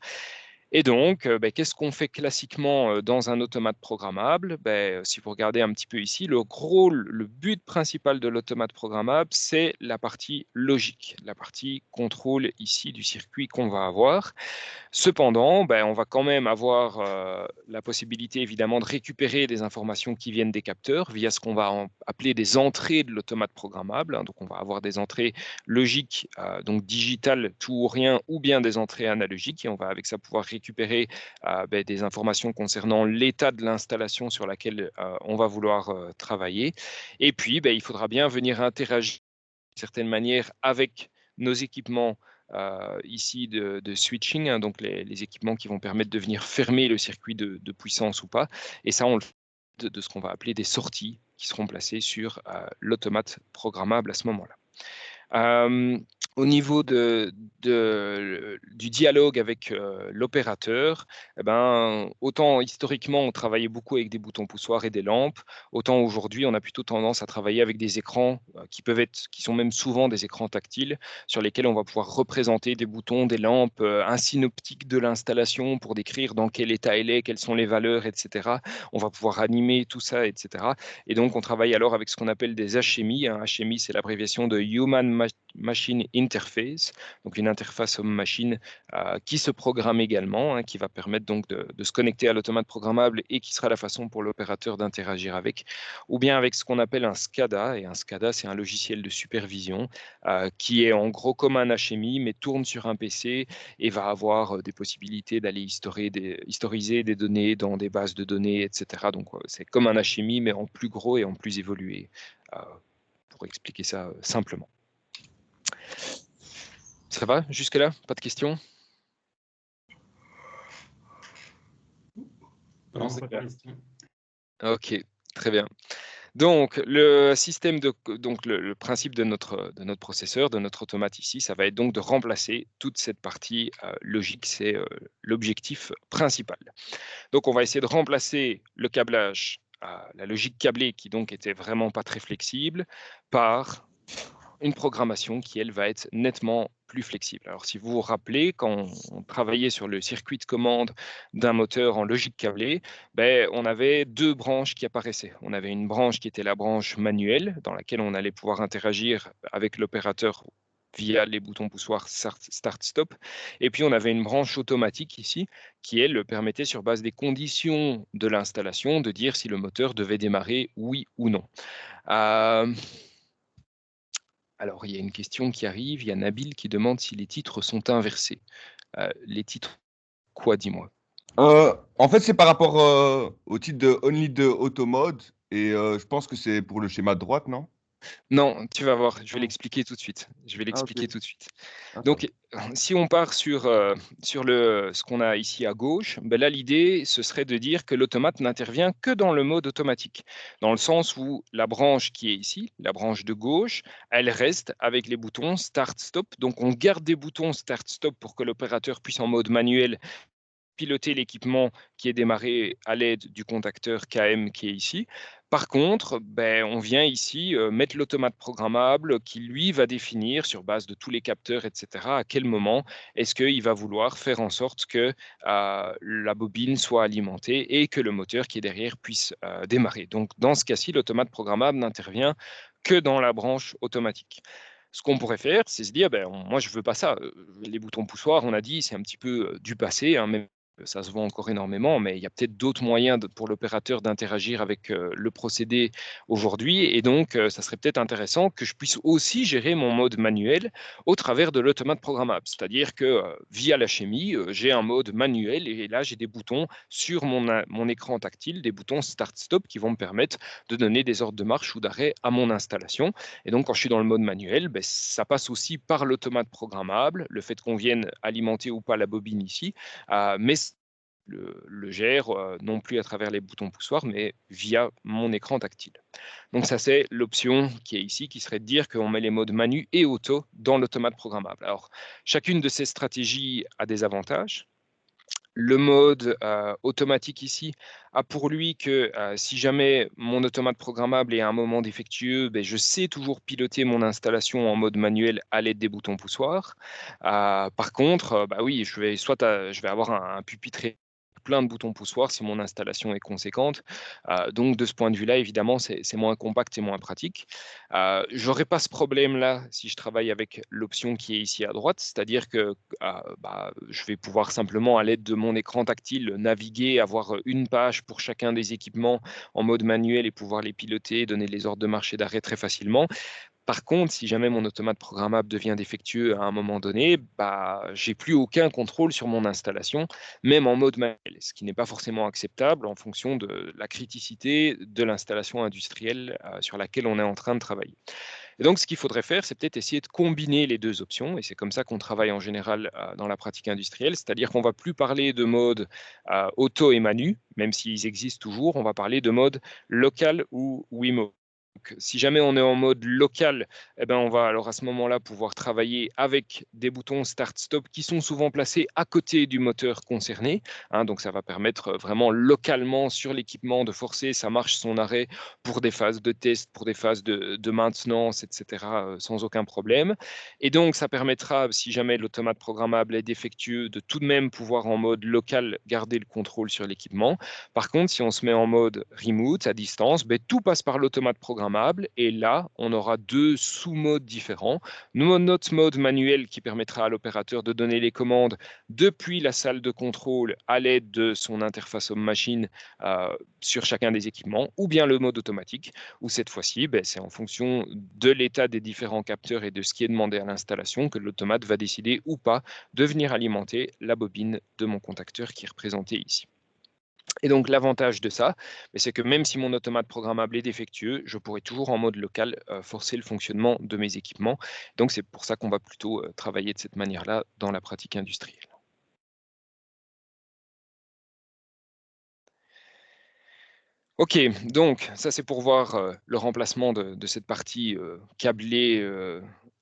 Et donc, qu'est-ce qu'on fait classiquement dans un automate programmable? Si vous regardez un petit peu ici, le but principal de l'automate programmable, c'est la partie logique, la partie contrôle ici du circuit qu'on va avoir. Cependant, on va quand même avoir la possibilité évidemment de récupérer des informations qui viennent des capteurs via ce qu'on va appeler des entrées de l'automate programmable, hein. Donc on va avoir des entrées logiques, donc digitales, tout ou rien, ou bien des entrées analogiques, et on va avec ça pouvoir récupérer des informations concernant l'état de l'installation sur laquelle on va vouloir travailler. Et puis, il faudra bien venir interagir d'une certaine manière avec nos équipements ici de switching, hein, donc les équipements qui vont permettre de venir fermer le circuit de puissance ou pas. Et ça, on le fait de ce qu'on va appeler des sorties qui seront placées sur l'automate programmable à ce moment-là. Au niveau du dialogue avec l'opérateur, autant historiquement on travaillait beaucoup avec des boutons poussoirs et des lampes, autant aujourd'hui on a plutôt tendance à travailler avec des écrans qui sont même souvent des écrans tactiles, sur lesquels on va pouvoir représenter des boutons, des lampes, un synoptique de l'installation pour décrire dans quel état elle est, quelles sont les valeurs, etc. On va pouvoir animer tout ça, etc. Et donc on travaille alors avec ce qu'on appelle des HMI. HMI, c'est l'abréviation de Human Machine Interface, donc une interface homme-machine qui se programme également, hein, qui va permettre donc de se connecter à l'automate programmable et qui sera la façon pour l'opérateur d'interagir avec, ou bien avec ce qu'on appelle un SCADA. Et un SCADA, c'est un logiciel de supervision qui est en gros comme un HMI, mais tourne sur un PC et va avoir des possibilités d'aller historiser des données dans des bases de données, etc. Donc c'est comme un HMI, mais en plus gros et en plus évolué, pour expliquer ça simplement. Ça va jusque-là? Pas de questions? Non, c'est clair. Ok, très bien. Donc, le principe de notre processeur, de notre automate ici, ça va être donc de remplacer toute cette partie logique. C'est l'objectif principal. Donc, on va essayer de remplacer le câblage, la logique câblée qui donc était vraiment pas très flexible, par une programmation qui, elle, va être nettement plus flexible. Alors, si vous vous rappelez, quand on travaillait sur le circuit de commande d'un moteur en logique câblée, ben, on avait deux branches qui apparaissaient. On avait une branche qui était la branche manuelle, dans laquelle on allait pouvoir interagir avec l'opérateur via les boutons poussoirs Start-Stop. Et puis, on avait une branche automatique ici, qui, elle, permettait, sur base des conditions de l'installation, de dire si le moteur devait démarrer, oui ou non. Alors, il y a une question qui arrive, il y a Nabil qui demande si les titres sont inversés. Les titres, quoi, dis-moi? En fait, c'est par rapport au titre de Only de Automode. Et je pense que c'est pour le schéma de droite, non? Non, tu vas voir, je vais Non. l'expliquer tout de suite. Je vais Ah, ok. l'expliquer tout de suite. Ah, ça va. Donc, si on part sur, ce qu'on a ici à gauche, ben là, l'idée, ce serait de dire que l'automate n'intervient que dans le mode automatique, dans le sens où la branche qui est ici, la branche de gauche, elle reste avec les boutons Start-Stop. Donc, on garde des boutons Start-Stop pour que l'opérateur puisse, en mode manuel, piloter l'équipement qui est démarré à l'aide du contacteur KM qui est ici. Par contre, ben, on vient ici mettre l'automate programmable qui, lui, va définir sur base de tous les capteurs, etc., à quel moment est-ce qu'il va vouloir faire en sorte que la bobine soit alimentée et que le moteur qui est derrière puisse démarrer. Donc, dans ce cas-ci, l'automate programmable n'intervient que dans la branche automatique. Ce qu'on pourrait faire, c'est se dire, ben, moi, je ne veux pas ça. Les boutons poussoirs, on a dit, c'est un petit peu du passé, hein, même ça se vend encore énormément, mais il y a peut-être d'autres moyens pour l'opérateur d'interagir avec le procédé aujourd'hui. Et donc, ça serait peut-être intéressant que je puisse aussi gérer mon mode manuel au travers de l'automate programmable. C'est-à-dire que via la chimie, j'ai un mode manuel et là, j'ai des boutons sur mon écran tactile, des boutons Start-Stop qui vont me permettre de donner des ordres de marche ou d'arrêt à mon installation. Et donc, quand je suis dans le mode manuel, ben, ça passe aussi par l'automate programmable, le fait qu'on vienne alimenter ou pas la bobine ici, mais le gère non plus à travers les boutons poussoirs, mais via mon écran tactile. Donc ça, c'est l'option qui est ici, qui serait de dire qu'on met les modes manu et auto dans l'automate programmable. Alors, chacune de ces stratégies a des avantages. Le mode automatique ici a pour lui que si jamais mon automate programmable est à un moment défectueux, ben, je sais toujours piloter mon installation en mode manuel à l'aide des boutons poussoirs. Par contre, bah oui, je vais avoir un pupitre plein de boutons poussoirs si mon installation est conséquente. Donc de ce point de vue-là, évidemment, c'est moins compact et moins pratique. Je n'aurai pas ce problème-là si je travaille avec l'option qui est ici à droite, c'est-à-dire que je vais pouvoir simplement, à l'aide de mon écran tactile, naviguer, avoir une page pour chacun des équipements en mode manuel et pouvoir les piloter, donner les ordres de marche et d'arrêt très facilement. Par contre, si jamais mon automate programmable devient défectueux à un moment donné, j'ai plus aucun contrôle sur mon installation, même en mode manuel, ce qui n'est pas forcément acceptable en fonction de la criticité de l'installation industrielle sur laquelle on est en train de travailler. Et donc, ce qu'il faudrait faire, c'est peut-être essayer de combiner les deux options, et c'est comme ça qu'on travaille en général dans la pratique industrielle, c'est-à-dire qu'on ne va plus parler de mode auto et manu, même s'ils existent toujours, on va parler de mode local ou Wimo. Donc, si jamais on est en mode local, eh ben on va alors à ce moment-là pouvoir travailler avec des boutons Start-Stop qui sont souvent placés à côté du moteur concerné. Donc, ça va permettre vraiment localement sur l'équipement de forcer sa marche, son arrêt pour des phases de test, pour des phases de maintenance, etc., sans aucun problème. Et donc, ça permettra, si jamais l'automate programmable est défectueux, de tout de même pouvoir en mode local garder le contrôle sur l'équipement. Par contre, si on se met en mode remote, à distance, tout passe par l'automate programmable et là, on aura deux sous-modes différents. Notre mode manuel qui permettra à l'opérateur de donner les commandes depuis la salle de contrôle à l'aide de son interface homme-machine sur chacun des équipements, ou bien le mode automatique, où cette fois-ci, c'est en fonction de l'état des différents capteurs et de ce qui est demandé à l'installation que l'automate va décider ou pas de venir alimenter la bobine de mon contacteur qui est représenté ici. Et donc l'avantage de ça, c'est que même si mon automate programmable est défectueux, je pourrai toujours en mode local forcer le fonctionnement de mes équipements. Donc c'est pour ça qu'on va plutôt travailler de cette manière-là dans la pratique industrielle. Ok, donc ça c'est pour voir le remplacement de cette partie câblée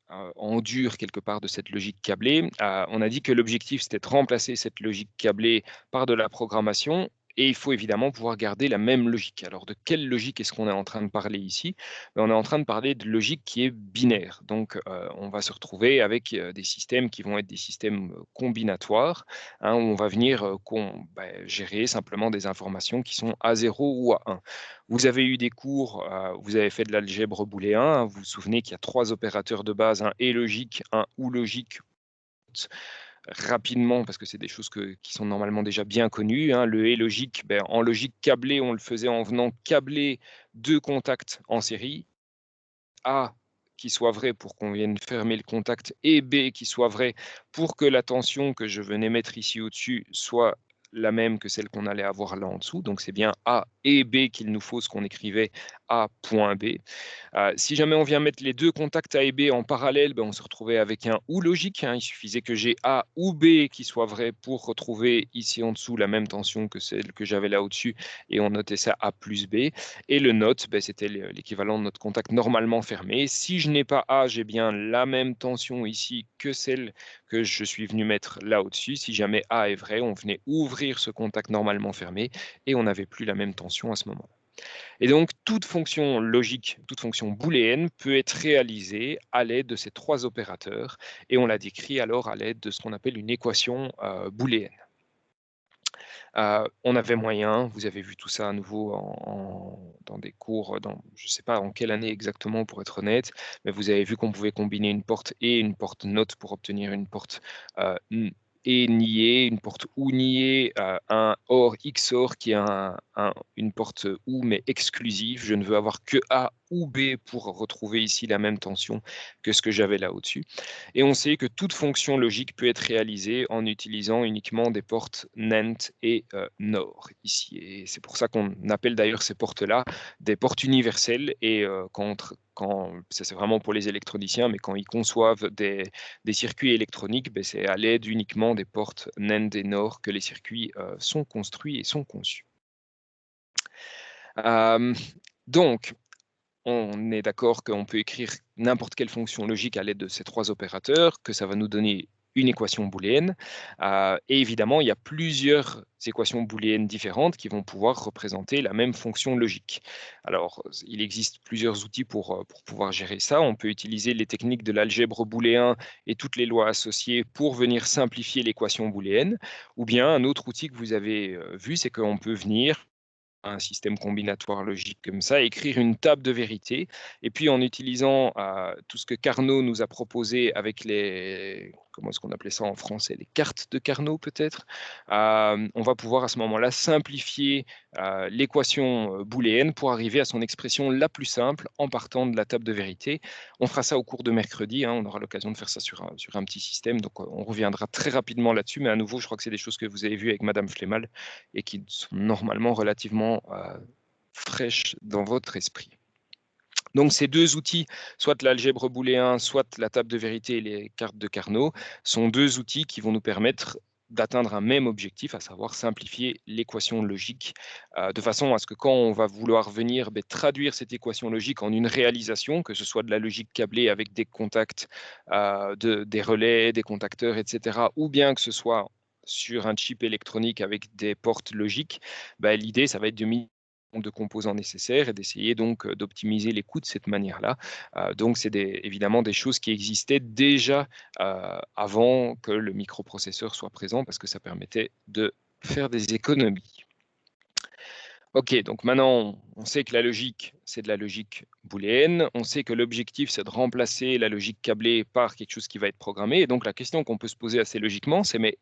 en dur quelque part de cette logique câblée. On a dit que l'objectif c'était de remplacer cette logique câblée par de la programmation Et il faut évidemment pouvoir garder la même logique. Alors, de quelle logique est-ce qu'on est en train de parler ici? On est en train de parler de logique qui est binaire. Donc, on va se retrouver avec des systèmes qui vont être des systèmes combinatoires, hein, où on va venir gérer simplement des informations qui sont à 0 ou à 1. Vous avez eu des cours, vous avez fait de l'algèbre booléen, hein, vous vous souvenez qu'il y a 3 opérateurs de base, un et logique, un ou logique. Rapidement, parce que c'est des choses qui sont normalement déjà bien connues, hein. Le et logique, en logique câblée, on le faisait en venant câbler 2 contacts en série. A qui soit vrai pour qu'on vienne fermer le contact et B qui soit vrai pour que la tension que je venais mettre ici au-dessus soit la même que celle qu'on allait avoir là en dessous. Donc c'est bien A et B qu'il nous faut, ce qu'on écrivait A.B. Si jamais on vient mettre les 2 contacts A et B en parallèle, on se retrouvait avec un ou logique, hein. Il suffisait que j'ai A ou B qui soit vrai pour retrouver ici en dessous la même tension que celle que j'avais là au-dessus et on notait ça A plus B. Et le not, c'était l'équivalent de notre contact normalement fermé. Si je n'ai pas A, j'ai bien la même tension ici que celle que je suis venu mettre là au-dessus. Si jamais A est vrai, on venait ouvrir ce contact normalement fermé et on n'avait plus la même tension à ce moment-là. Et donc, toute fonction logique, toute fonction booléenne peut être réalisée à l'aide de ces 3 opérateurs et on la décrit alors à l'aide de ce qu'on appelle une équation booléenne. On avait moyen, vous avez vu tout ça à nouveau dans des cours, je ne sais pas en quelle année exactement pour être honnête, mais vous avez vu qu'on pouvait combiner une porte et une porte NOT pour obtenir une porte et niée, une porte OU niée, un OR XOR qui est une porte OU mais exclusive. Je ne veux avoir que A ou B pour retrouver ici la même tension que ce que j'avais là au-dessus. Et on sait que toute fonction logique peut être réalisée en utilisant uniquement des portes NAND et NOR ici. Et c'est pour ça qu'on appelle d'ailleurs ces portes-là des portes universelles. Et ça c'est vraiment pour les électroniciens, mais quand ils conçoivent des circuits électroniques, c'est à l'aide uniquement des portes NAND et NOR que les circuits sont construits et sont conçus. Donc, on est d'accord qu'on peut écrire n'importe quelle fonction logique à l'aide de ces 3 opérateurs, que ça va nous donner une équation booléenne. Et évidemment, il y a plusieurs équations booléennes différentes qui vont pouvoir représenter la même fonction logique. Alors, il existe plusieurs outils pour pouvoir gérer ça. On peut utiliser les techniques de l'algèbre booléen et toutes les lois associées pour venir simplifier l'équation booléenne. Ou bien un autre outil que vous avez vu, c'est qu'on peut venir un système combinatoire logique comme ça, écrire une table de vérité. Et puis en utilisant tout ce que Carnot nous a proposé avec comment est-ce qu'on appelait ça en français, les cartes de Carnot peut-être, on va pouvoir à ce moment-là simplifier l'équation booléenne pour arriver à son expression la plus simple en partant de la table de vérité. On fera ça au cours de mercredi, hein, on aura l'occasion de faire ça sur un petit système, donc on reviendra très rapidement là-dessus, mais à nouveau, je crois que c'est des choses que vous avez vues avec Madame Flemal et qui sont normalement relativement fraîches dans votre esprit. Donc ces 2 outils, soit l'algèbre booléen, soit la table de vérité et les cartes de Carnot, sont 2 outils qui vont nous permettre d'atteindre un même objectif, à savoir simplifier l'équation logique, de façon à ce que quand on va vouloir venir traduire cette équation logique en une réalisation, que ce soit de la logique câblée avec des contacts, des relais, des contacteurs, etc., ou bien que ce soit sur un chip électronique avec des portes logiques, l'idée, ça va être de de composants nécessaires et d'essayer donc d'optimiser les coûts de cette manière-là. Donc c'est évidemment des choses qui existaient déjà avant que le microprocesseur soit présent parce que ça permettait de faire des économies. Ok, donc maintenant on sait que la logique, c'est de la logique booléenne. On sait que l'objectif, c'est de remplacer la logique câblée par quelque chose qui va être programmé. Et donc la question qu'on peut se poser assez logiquement, c'est mais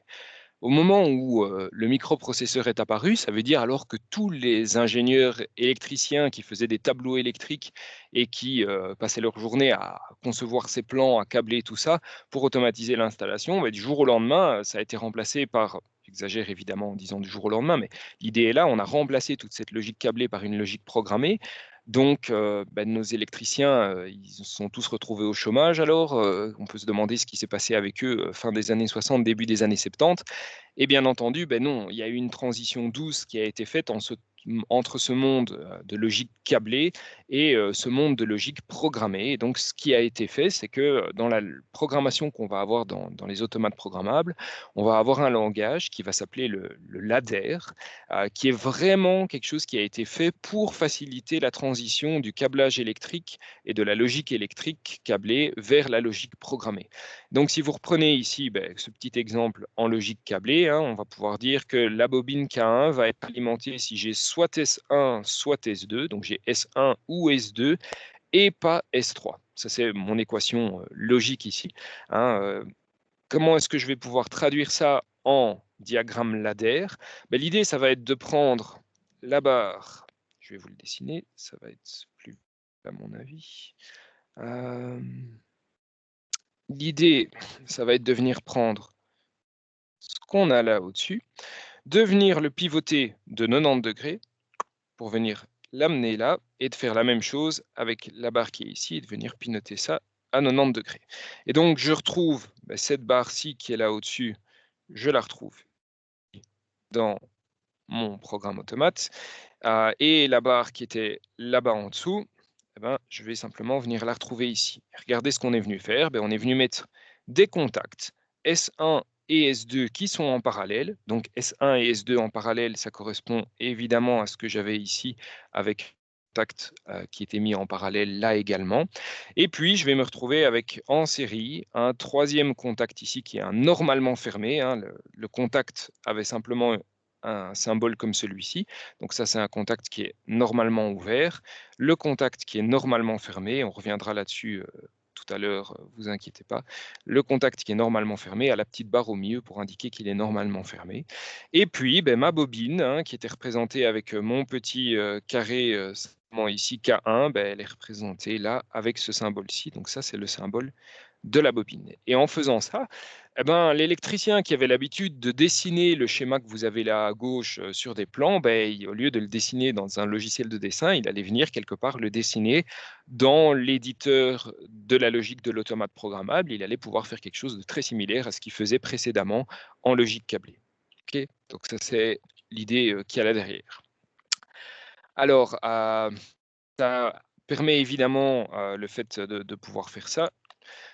au moment où le microprocesseur est apparu, ça veut dire alors que tous les ingénieurs électriciens qui faisaient des tableaux électriques et qui passaient leur journée à concevoir ces plans, à câbler tout ça, pour automatiser l'installation, du jour au lendemain, ça a été remplacé par, j'exagère évidemment en disant du jour au lendemain, mais l'idée est là, on a remplacé toute cette logique câblée par une logique programmée. Donc, nos électriciens, ils se sont tous retrouvés au chômage alors. On peut se demander ce qui s'est passé avec eux fin des années 60, début des années 70. Et bien entendu, non, il y a eu une transition douce qui a été faite entre ce monde de logique câblée et ce monde de logique programmée. Et donc, ce qui a été fait, c'est que dans la programmation qu'on va avoir dans les automates programmables, on va avoir un langage qui va s'appeler le ladder, qui est vraiment quelque chose qui a été fait pour faciliter la transition du câblage électrique et de la logique électrique câblée vers la logique programmée. Donc, si vous reprenez ici ce petit exemple en logique câblée, on va pouvoir dire que la bobine K1 va être alimentée si j'ai soit S1, soit S2, donc j'ai S1 ou S2, et pas S3. Ça, c'est mon équation logique ici. Comment est-ce que je vais pouvoir traduire ça en diagramme ladder? L'idée, ça va être de prendre la barre, je vais vous le dessiner, ça va être plus à mon avis. L'idée, ça va être de venir prendre ce qu'on a là au-dessus, de venir le pivoter de 90 degrés pour venir l'amener là et de faire la même chose avec la barre qui est ici et de venir pivoter ça à 90 degrés. Et donc, je retrouve cette barre-ci qui est là au-dessus, je la retrouve dans mon programme automate. Et la barre qui était là-bas en dessous, je vais simplement venir la retrouver ici. Regardez ce qu'on est venu faire. On est venu mettre des contacts S1 et S2 qui sont en parallèle. Donc S1 et S2 en parallèle, ça correspond évidemment à ce que j'avais ici avec contact qui était mis en parallèle là également. Et puis, je vais me retrouver avec en série un troisième contact ici qui est normalement fermé. Le contact avait simplement un symbole comme celui-ci. Donc ça, c'est un contact qui est normalement ouvert. Le contact qui est normalement fermé, on reviendra là-dessus tout à l'heure, vous inquiétez pas. Le contact qui est normalement fermé a la petite barre au milieu pour indiquer qu'il est normalement fermé. Et puis, ma bobine, qui était représentée avec mon petit carré ici, K1, elle est représentée là avec ce symbole-ci. Donc ça, c'est le symbole de la bobine. Et en faisant ça, l'électricien qui avait l'habitude de dessiner le schéma que vous avez là à gauche sur des plans, au lieu de le dessiner dans un logiciel de dessin, il allait venir quelque part le dessiner dans l'éditeur de la logique de l'automate programmable. Il allait pouvoir faire quelque chose de très similaire à ce qu'il faisait précédemment en logique câblée. Okay, donc ça, c'est l'idée qu'il y a là derrière. Alors, ça permet évidemment le fait de pouvoir faire ça.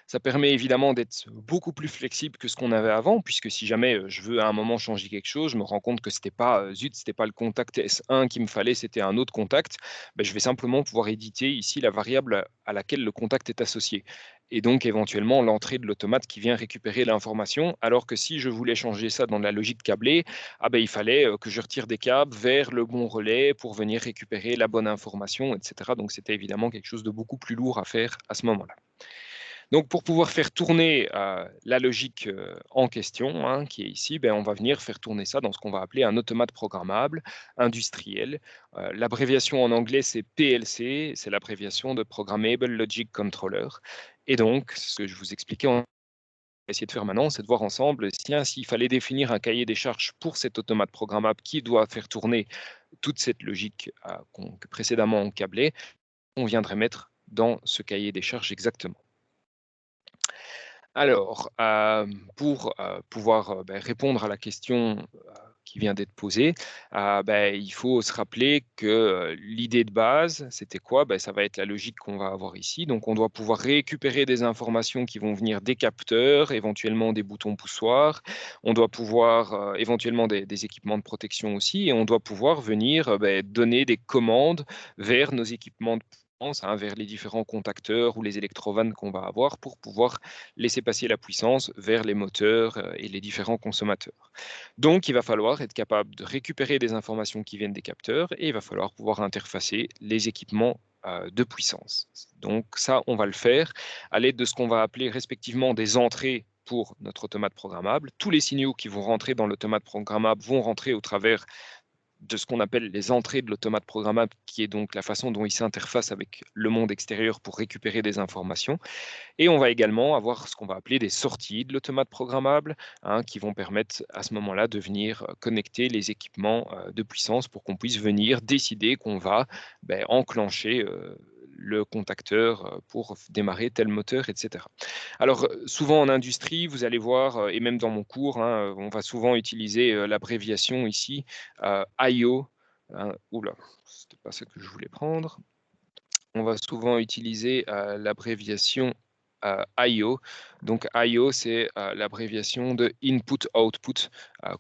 Ça permet évidemment d'être beaucoup plus flexible que ce qu'on avait avant, puisque si jamais je veux à un moment changer quelque chose, je me rends compte que c'était pas, c'était pas le contact S1 qu'il me fallait, c'était un autre contact. Je vais simplement pouvoir éditer ici la variable à laquelle le contact est associé. Et donc éventuellement l'entrée de l'automate qui vient récupérer l'information, alors que si je voulais changer ça dans la logique câblée, il fallait que je retire des câbles vers le bon relais pour venir récupérer la bonne information, etc. Donc c'était évidemment quelque chose de beaucoup plus lourd à faire à ce moment-là. Donc, pour pouvoir faire tourner la logique en question, qui est ici, on va venir faire tourner ça dans ce qu'on va appeler un automate programmable industriel. L'abréviation en anglais, c'est PLC, c'est l'abréviation de Programmable Logic Controller. Et donc, ce que je vous expliquais, on va essayer de faire maintenant, c'est de voir ensemble s'il fallait définir un cahier des charges pour cet automate programmable qui doit faire tourner toute cette logique que précédemment on câblait, on viendrait mettre dans ce cahier des charges exactement. Alors, pour pouvoir répondre à la question qui vient d'être posée, il faut se rappeler que l'idée de base, c'était quoi? Ça va être la logique qu'on va avoir ici. Donc, on doit pouvoir récupérer des informations qui vont venir des capteurs, éventuellement des boutons poussoirs. On doit pouvoir éventuellement des équipements de protection aussi, et on doit pouvoir venir donner des commandes vers nos équipements de vers les différents contacteurs ou les électrovannes qu'on va avoir pour pouvoir laisser passer la puissance vers les moteurs et les différents consommateurs. Donc, il va falloir être capable de récupérer des informations qui viennent des capteurs et il va falloir pouvoir interfacer les équipements de puissance. Donc ça, on va le faire à l'aide de ce qu'on va appeler respectivement des entrées pour notre automate programmable. Tous les signaux qui vont rentrer dans l'automate programmable vont rentrer au travers de ce qu'on appelle les entrées de l'automate programmable, qui est donc la façon dont il s'interface avec le monde extérieur pour récupérer des informations. Et on va également avoir ce qu'on va appeler des sorties de l'automate programmable, qui vont permettre à ce moment-là de venir connecter les équipements de puissance pour qu'on puisse venir décider qu'on va enclencher le contacteur pour démarrer tel moteur, etc. Alors, souvent en industrie, vous allez voir, et même dans mon cours, on va souvent utiliser l'abréviation ici, I/O, Oula, c'était pas ce que je voulais prendre. On va souvent utiliser l'abréviation IO. Donc IO, c'est l'abréviation de Input-Output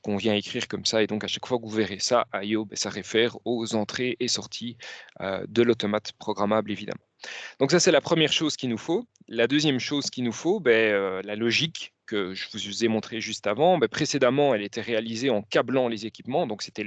qu'on vient écrire comme ça. Et donc à chaque fois que vous verrez ça, IO, ça réfère aux entrées et sorties de l'automate programmable, évidemment. Donc ça, c'est la première chose qu'il nous faut. La deuxième chose qu'il nous faut, la logique que je vous ai montré juste avant, précédemment, elle était réalisée en câblant les équipements. Donc, c'était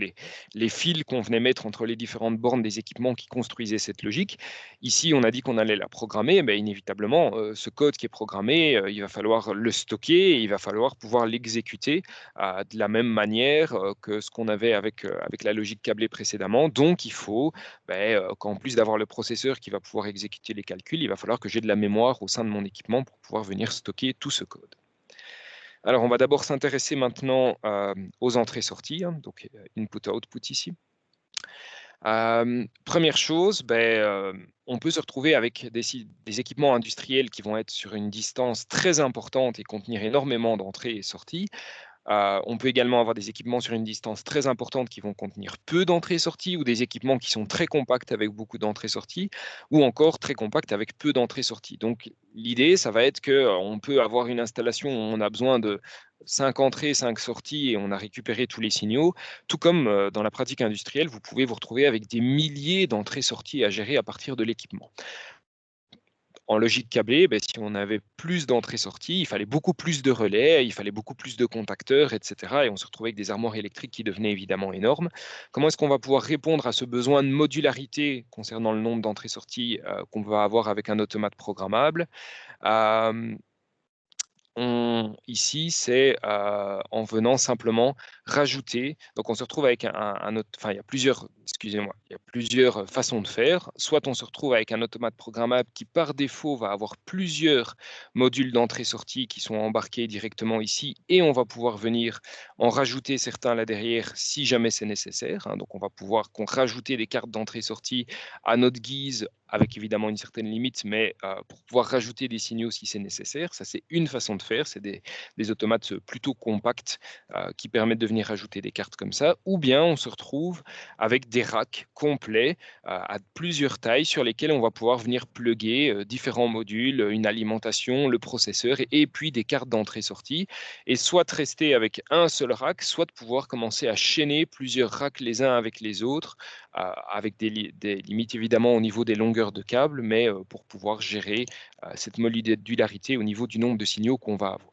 les fils qu'on venait mettre entre les différentes bornes des équipements qui construisaient cette logique. Ici, on a dit qu'on allait la programmer. Inévitablement, ce code qui est programmé, il va falloir le stocker et il va falloir pouvoir l'exécuter de la même manière que ce qu'on avait avec la logique câblée précédemment. Donc, il faut qu'en plus d'avoir le processeur qui va pouvoir exécuter les calculs, il va falloir que j'ai de la mémoire au sein de mon équipement pour pouvoir venir stocker tout ce code. Alors, on va d'abord s'intéresser maintenant aux entrées-sorties, donc input-output ici. Première chose, on peut se retrouver avec des équipements industriels qui vont être sur une distance très importante et contenir énormément d'entrées et sorties. On peut également avoir des équipements sur une distance très importante qui vont contenir peu d'entrées-sorties ou des équipements qui sont très compacts avec beaucoup d'entrées-sorties ou encore très compacts avec peu d'entrées-sorties. Donc, l'idée, ça va être qu'on peut avoir une installation où on a besoin de 5 entrées, 5 sorties et on a récupéré tous les signaux. Tout comme dans la pratique industrielle, vous pouvez vous retrouver avec des milliers d'entrées-sorties à gérer à partir de l'équipement. En logique câblée, si on avait plus d'entrées-sorties, il fallait beaucoup plus de relais, il fallait beaucoup plus de contacteurs, etc. Et on se retrouvait avec des armoires électriques qui devenaient évidemment énormes. Comment est-ce qu'on va pouvoir répondre à ce besoin de modularité concernant le nombre d'entrées-sorties qu'on va avoir avec un automate programmable? Ici, c'est en venant simplement rajouter. Donc, on se retrouve avec un autre. Enfin, il y a plusieurs. Excusez-moi. Il y a plusieurs façons de faire. Soit on se retrouve avec un automate programmable qui, par défaut, va avoir plusieurs modules d'entrée-sortie qui sont embarqués directement ici, et on va pouvoir venir en rajouter certains là derrière si jamais c'est nécessaire. Donc, on va pouvoir rajouter des cartes d'entrée-sortie à notre guise, avec évidemment une certaine limite, mais pour pouvoir rajouter des signaux si c'est nécessaire. Ça, c'est une façon de faire. C'est des automates plutôt compacts qui permettent de venir rajouter des cartes comme ça. Ou bien on se retrouve avec des racks complets à plusieurs tailles sur lesquels on va pouvoir venir plugger différents modules, une alimentation, le processeur et puis des cartes d'entrée-sortie. Et soit rester avec un seul rack, soit de pouvoir commencer à chaîner plusieurs racks les uns avec les autres, avec des limites évidemment au niveau des longueurs de câble, mais pour pouvoir gérer cette modularité au niveau du nombre de signaux qu'on va avoir.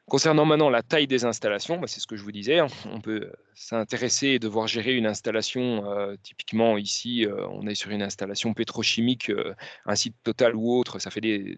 Concernant maintenant la taille des installations, c'est ce que je vous disais, on peut s'intéresser et devoir gérer une installation, typiquement ici, on est sur une installation pétrochimique, un site Total ou autre, ça fait des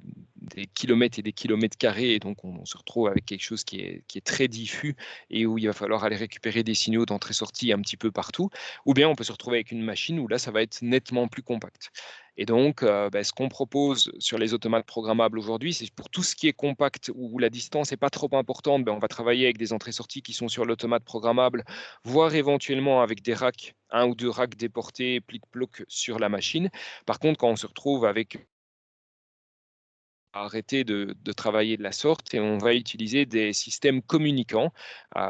kilomètres et des kilomètres carrés, et donc on se retrouve avec quelque chose qui est très diffus et où il va falloir aller récupérer des signaux d'entrée-sortie un petit peu partout, ou bien on peut se retrouver avec une machine où là, ça va être nettement plus compact. Et donc, ce qu'on propose sur les automates programmables aujourd'hui, c'est pour tout ce qui est compact, où la distance n'est pas trop importante, on va travailler avec des entrées-sorties qui sont sur l'automate programmable, voire éventuellement avec des racks, 1 ou 2 racks déportés, plic-ploc sur la machine. Par contre, quand on se retrouve avec arrêter de travailler de la sorte et on va utiliser des systèmes communicants,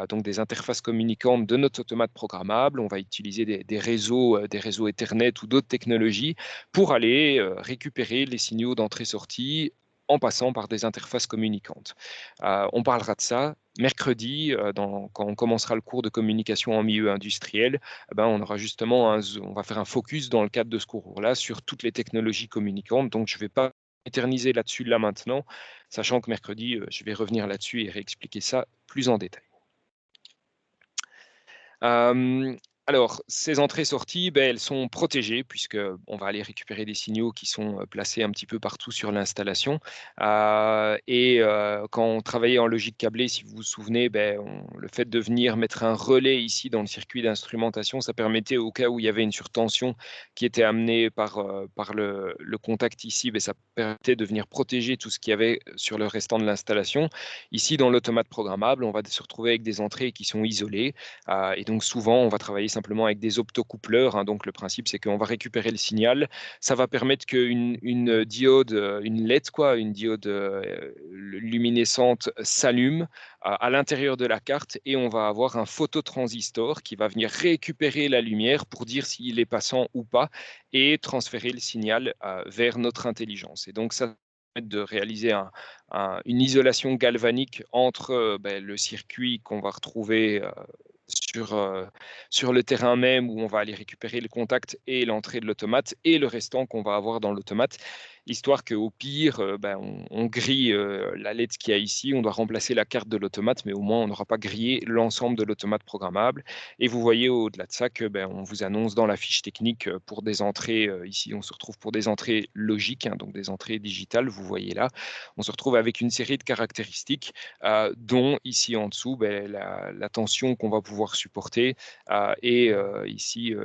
donc des interfaces communicantes de notre automate programmable. On va utiliser des réseaux Ethernet ou d'autres technologies pour aller récupérer les signaux d'entrée-sortie en passant par des interfaces communicantes. On parlera de ça mercredi, quand on commencera le cours de communication en milieu industriel. On aura justement on va faire un focus dans le cadre de ce cours-là sur toutes les technologies communicantes. Donc, je ne vais pas éterniser là-dessus là maintenant, sachant que mercredi, je vais revenir là-dessus et réexpliquer ça plus en détail. Alors, ces entrées-sorties, elles sont protégées puisqu'on va aller récupérer des signaux qui sont placés un petit peu partout sur l'installation. Quand on travaillait en logique câblée, si vous vous souvenez, le fait de venir mettre un relais ici dans le circuit d'instrumentation, ça permettait au cas où il y avait une surtension qui était amenée par le contact ici, ça permettait de venir protéger tout ce qu'il y avait sur le restant de l'installation. Ici, dans l'automate programmable, on va se retrouver avec des entrées qui sont isolées et donc souvent, on va travailler simplement avec des optocoupleurs, hein. Donc le principe, c'est qu'on va récupérer le signal. Ça va permettre qu'une diode, une LED, une diode luminescente s'allume à l'intérieur de la carte, et on va avoir un phototransistor qui va venir récupérer la lumière pour dire s'il est passant ou pas et transférer le signal vers notre intelligence. Et donc ça permet de réaliser une isolation galvanique entre le circuit qu'on va retrouver sur le terrain même, où on va aller récupérer le contact et l'entrée de l'automate, et le restant qu'on va avoir dans l'automate, histoire qu'au pire, on grille la LED qu'il y a ici, on doit remplacer la carte de l'automate, mais au moins on n'aura pas grillé l'ensemble de l'automate programmable. Et vous voyez au-delà de ça que on vous annonce dans la fiche technique pour des entrées, ici on se retrouve pour des entrées logiques, hein, donc des entrées digitales, vous voyez là, on se retrouve avec une série de caractéristiques, dont ici en dessous la tension qu'on va pouvoir supporter, et ici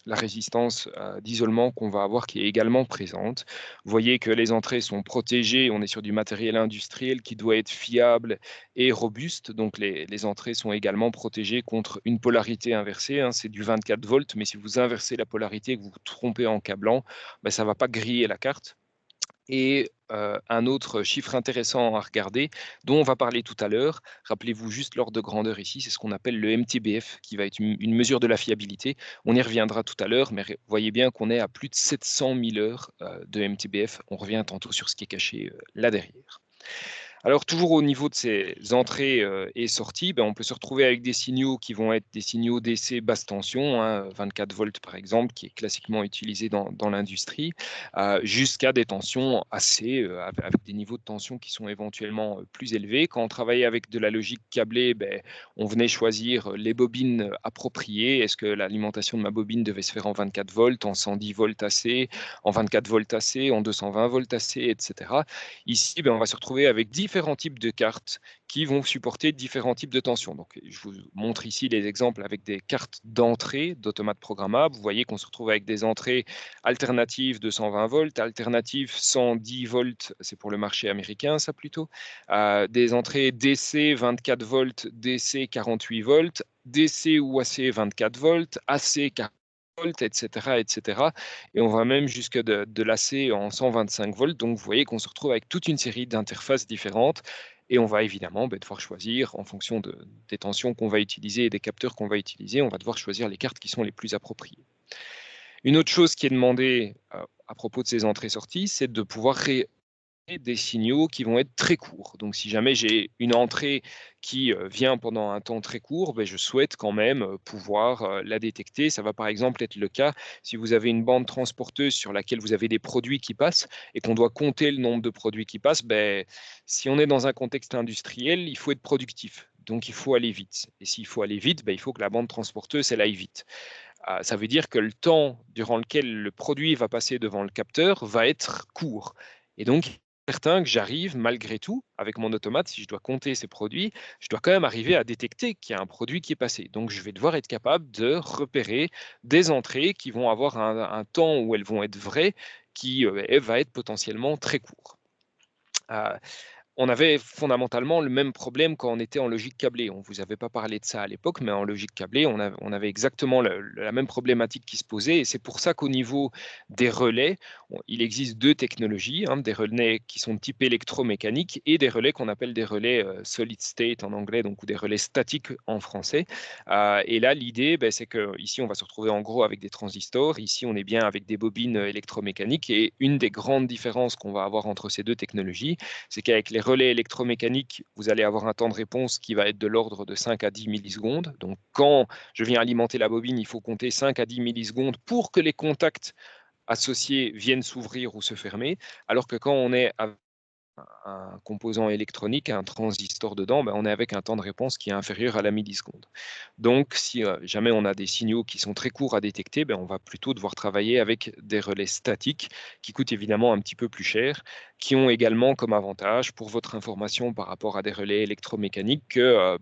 la résistance d'isolement qu'on va avoir, qui est également présente. Vous voyez que les entrées sont protégées, on est sur du matériel industriel qui doit être fiable et robuste, donc les entrées sont également protégées contre une polarité inversée, hein, c'est du 24 volts, mais si vous inversez la polarité et que vous vous trompez en câblant, ça ne va pas griller la carte. Et un autre chiffre intéressant à regarder, dont on va parler tout à l'heure, rappelez-vous juste l'ordre de grandeur ici, c'est ce qu'on appelle le MTBF, qui va être une mesure de la fiabilité. On y reviendra tout à l'heure, mais voyez bien qu'on est à plus de 700 000 heures de MTBF. On revient tantôt sur ce qui est caché là derrière. Alors, toujours au niveau de ces entrées et sorties, on peut se retrouver avec des signaux qui vont être des signaux DC basse tension, hein, 24 volts par exemple, qui est classiquement utilisé dans l'industrie, jusqu'à des tensions assez, avec des niveaux de tension qui sont éventuellement plus élevés. Quand on travaillait avec de la logique câblée, on venait choisir les bobines appropriées. Est-ce que l'alimentation de ma bobine devait se faire en 24 volts, en 110 volts AC, en 24 volts AC, en 220 volts AC, etc. Ici, on va se retrouver avec différents types de cartes qui vont supporter différents types de tensions. Donc, je vous montre ici les exemples avec des cartes d'entrée d'automates programmables. Vous voyez qu'on se retrouve avec des entrées alternatives de 120 volts, alternatives 110 volts, c'est pour le marché américain, ça plutôt. Des entrées DC 24 volts, DC 48 volts, DC ou AC 24 volts, AC 40 volts, etc., etc. Et on va même jusque de l'AC en 125 volts. Donc, vous voyez qu'on se retrouve avec toute une série d'interfaces différentes. Et on va évidemment devoir choisir, en fonction des tensions qu'on va utiliser et des capteurs qu'on va utiliser, on va devoir choisir les cartes qui sont les plus appropriées. Une autre chose qui est demandée à propos de ces entrées-sorties, c'est de pouvoir des signaux qui vont être très courts. Donc, si jamais j'ai une entrée qui vient pendant un temps très court, je souhaite quand même pouvoir la détecter. Ça va par exemple être le cas si vous avez une bande transporteuse sur laquelle vous avez des produits qui passent et qu'on doit compter le nombre de produits qui passent. Si on est dans un contexte industriel, il faut être productif. Donc, il faut aller vite. Et s'il faut aller vite, il faut que la bande transporteuse, elle aille vite. Ça veut dire que le temps durant lequel le produit va passer devant le capteur va être court. Et donc, certain que j'arrive malgré tout, avec mon automate, si je dois compter ces produits, je dois quand même arriver à détecter qu'il y a un produit qui est passé. Donc, je vais devoir être capable de repérer des entrées qui vont avoir un temps où elles vont être vraies, qui va être potentiellement très court. On avait fondamentalement le même problème quand on était en logique câblée. On ne vous avait pas parlé de ça à l'époque, mais en logique câblée, on avait exactement la même problématique qui se posait. Et c'est pour ça qu'au niveau des relais, il existe deux technologies, hein, des relais qui sont de type électromécanique et des relais qu'on appelle des relais solid state en anglais, donc, ou des relais statiques en français. Et là, l'idée, c'est qu'ici, on va se retrouver en gros avec des transistors. Ici, on est bien avec des bobines électromécaniques. Et une des grandes différences qu'on va avoir entre ces deux technologies, c'est qu'avec les relais électromécaniques, vous allez avoir un temps de réponse qui va être de l'ordre de 5 à 10 millisecondes. Donc, quand je viens alimenter la bobine, il faut compter 5 à 10 millisecondes pour que les contacts associés viennent s'ouvrir ou se fermer. Alors que quand on est avec un composant électronique, un transistor dedans, on est avec un temps de réponse qui est inférieur à la milliseconde. Donc, si jamais on a des signaux qui sont très courts à détecter, on va plutôt devoir travailler avec des relais statiques qui coûtent évidemment un petit peu plus cher, qui ont également comme avantage, pour votre information par rapport à des relais électromécaniques, que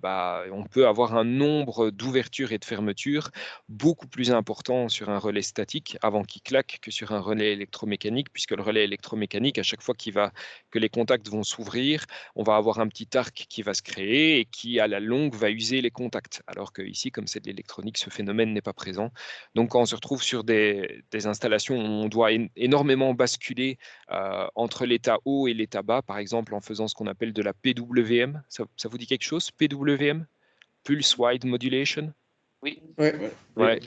on peut avoir un nombre d'ouvertures et de fermetures beaucoup plus important sur un relais statique avant qu'il claque que sur un relais électromécanique, puisque le relais électromécanique, à chaque fois que les contacts vont s'ouvrir, on va avoir un petit arc qui va se créer et qui, à la longue, va user les contacts. Alors que ici, comme c'est de l'électronique, ce phénomène n'est pas présent. Donc, quand on se retrouve sur des installations où on doit énormément basculer entre l'état haut et l'état bas, par exemple en faisant ce qu'on appelle de la PWM. Ça vous dit quelque chose, PWM? Pulse Wide Modulation? Oui. Ouais. Ouais.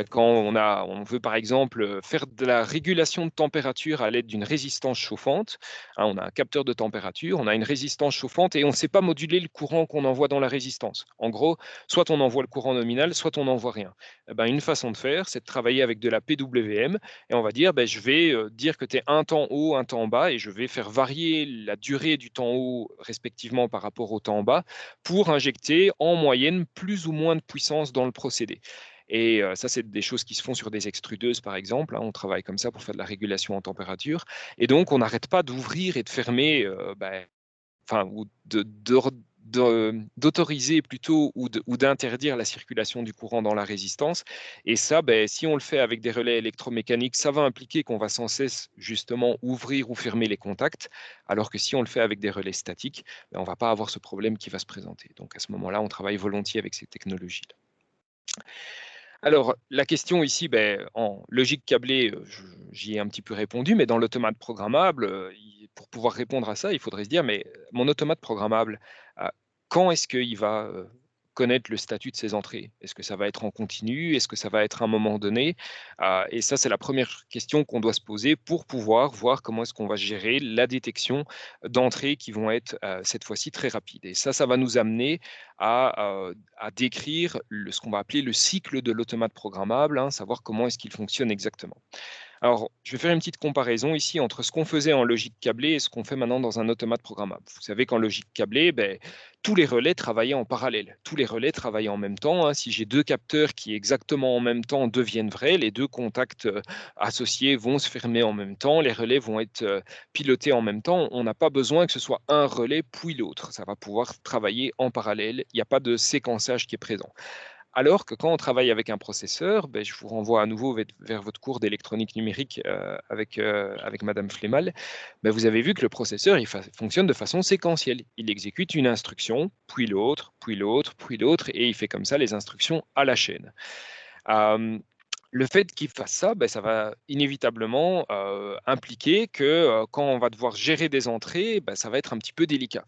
Quand on veut par exemple faire de la régulation de température à l'aide d'une résistance chauffante, on a un capteur de température, on a une résistance chauffante et on ne sait pas moduler le courant qu'on envoie dans la résistance. En gros, soit on envoie le courant nominal, soit on n'envoie rien. Une façon de faire, c'est de travailler avec de la PWM et on va dire, je vais dire que tu es un temps haut, un temps bas et je vais faire varier la durée du temps haut respectivement par rapport au temps bas pour injecter en moyenne plus ou moins de puissance dans le procédé. Et ça, c'est des choses qui se font sur des extrudeuses, par exemple. On travaille comme ça pour faire de la régulation en température. Et donc, on n'arrête pas d'ouvrir et de fermer, ou d'autoriser plutôt ou d'interdire la circulation du courant dans la résistance. Et ça, si on le fait avec des relais électromécaniques, ça va impliquer qu'on va sans cesse justement ouvrir ou fermer les contacts, alors que si on le fait avec des relais statiques, on ne va pas avoir ce problème qui va se présenter. Donc à ce moment-là, on travaille volontiers avec ces technologies-là. Alors, la question ici, en logique câblée, j'y ai un petit peu répondu, mais dans l'automate programmable, pour pouvoir répondre à ça, il faudrait se dire, mais mon automate programmable, quand est-ce qu'il va connaître le statut de ses entrées? Est-ce que ça va être en continu? Est-ce que ça va être à un moment donné? Et ça, c'est la première question qu'on doit se poser pour pouvoir voir comment est-ce qu'on va gérer la détection d'entrées qui vont être cette fois-ci très rapides. Et ça va nous amener à décrire ce qu'on va appeler le cycle de l'automate programmable, savoir comment est-ce qu'il fonctionne exactement. Alors, je vais faire une petite comparaison ici entre ce qu'on faisait en logique câblée et ce qu'on fait maintenant dans un automate programmable. Vous savez qu'en logique câblée, tous les relais travaillaient en parallèle. Tous les relais travaillaient en même temps. Si j'ai deux capteurs qui exactement en même temps deviennent vrais, les deux contacts associés vont se fermer en même temps, les relais vont être pilotés en même temps. On n'a pas besoin que ce soit un relais puis l'autre. Ça va pouvoir travailler en parallèle. Il n'y a pas de séquençage qui est présent. Alors que quand on travaille avec un processeur, je vous renvoie à nouveau vers votre cours d'électronique numérique avec Madame Flemal, vous avez vu que le processeur il fonctionne de façon séquentielle. Il exécute une instruction, puis l'autre, puis l'autre, puis l'autre, et il fait comme ça les instructions à la chaîne. Le fait qu'il fasse ça, ça va inévitablement impliquer que quand on va devoir gérer des entrées, ça va être un petit peu délicat.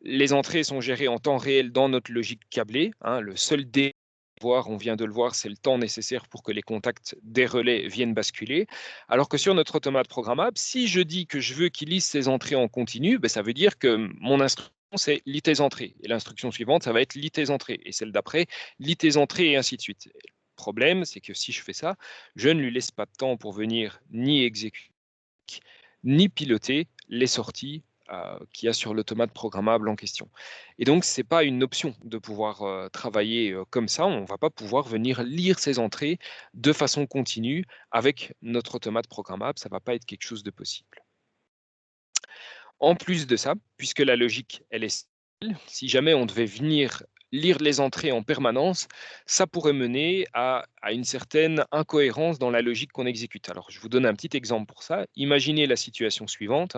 Les entrées sont gérées en temps réel dans notre logique câblée. Le seul délai on vient de le voir, c'est le temps nécessaire pour que les contacts des relais viennent basculer. Alors que sur notre automate programmable, si je dis que je veux qu'il lise ses entrées en continu, ça veut dire que mon instruction, c'est lis tes entrées. Et l'instruction suivante, ça va être lis tes entrées. Et celle d'après, lis tes entrées et ainsi de suite. Le problème, c'est que si je fais ça, je ne lui laisse pas de temps pour venir ni exécuter, ni piloter les sorties qu'il y a sur l'automate programmable en question. Et donc, ce n'est pas une option de pouvoir travailler comme ça. On ne va pas pouvoir venir lire ces entrées de façon continue avec notre automate programmable. Ça ne va pas être quelque chose de possible. En plus de ça, puisque la logique, elle est stable, si jamais on devait venir lire les entrées en permanence, ça pourrait mener à une certaine incohérence dans la logique qu'on exécute. Alors, je vous donne un petit exemple pour ça. Imaginez la situation suivante.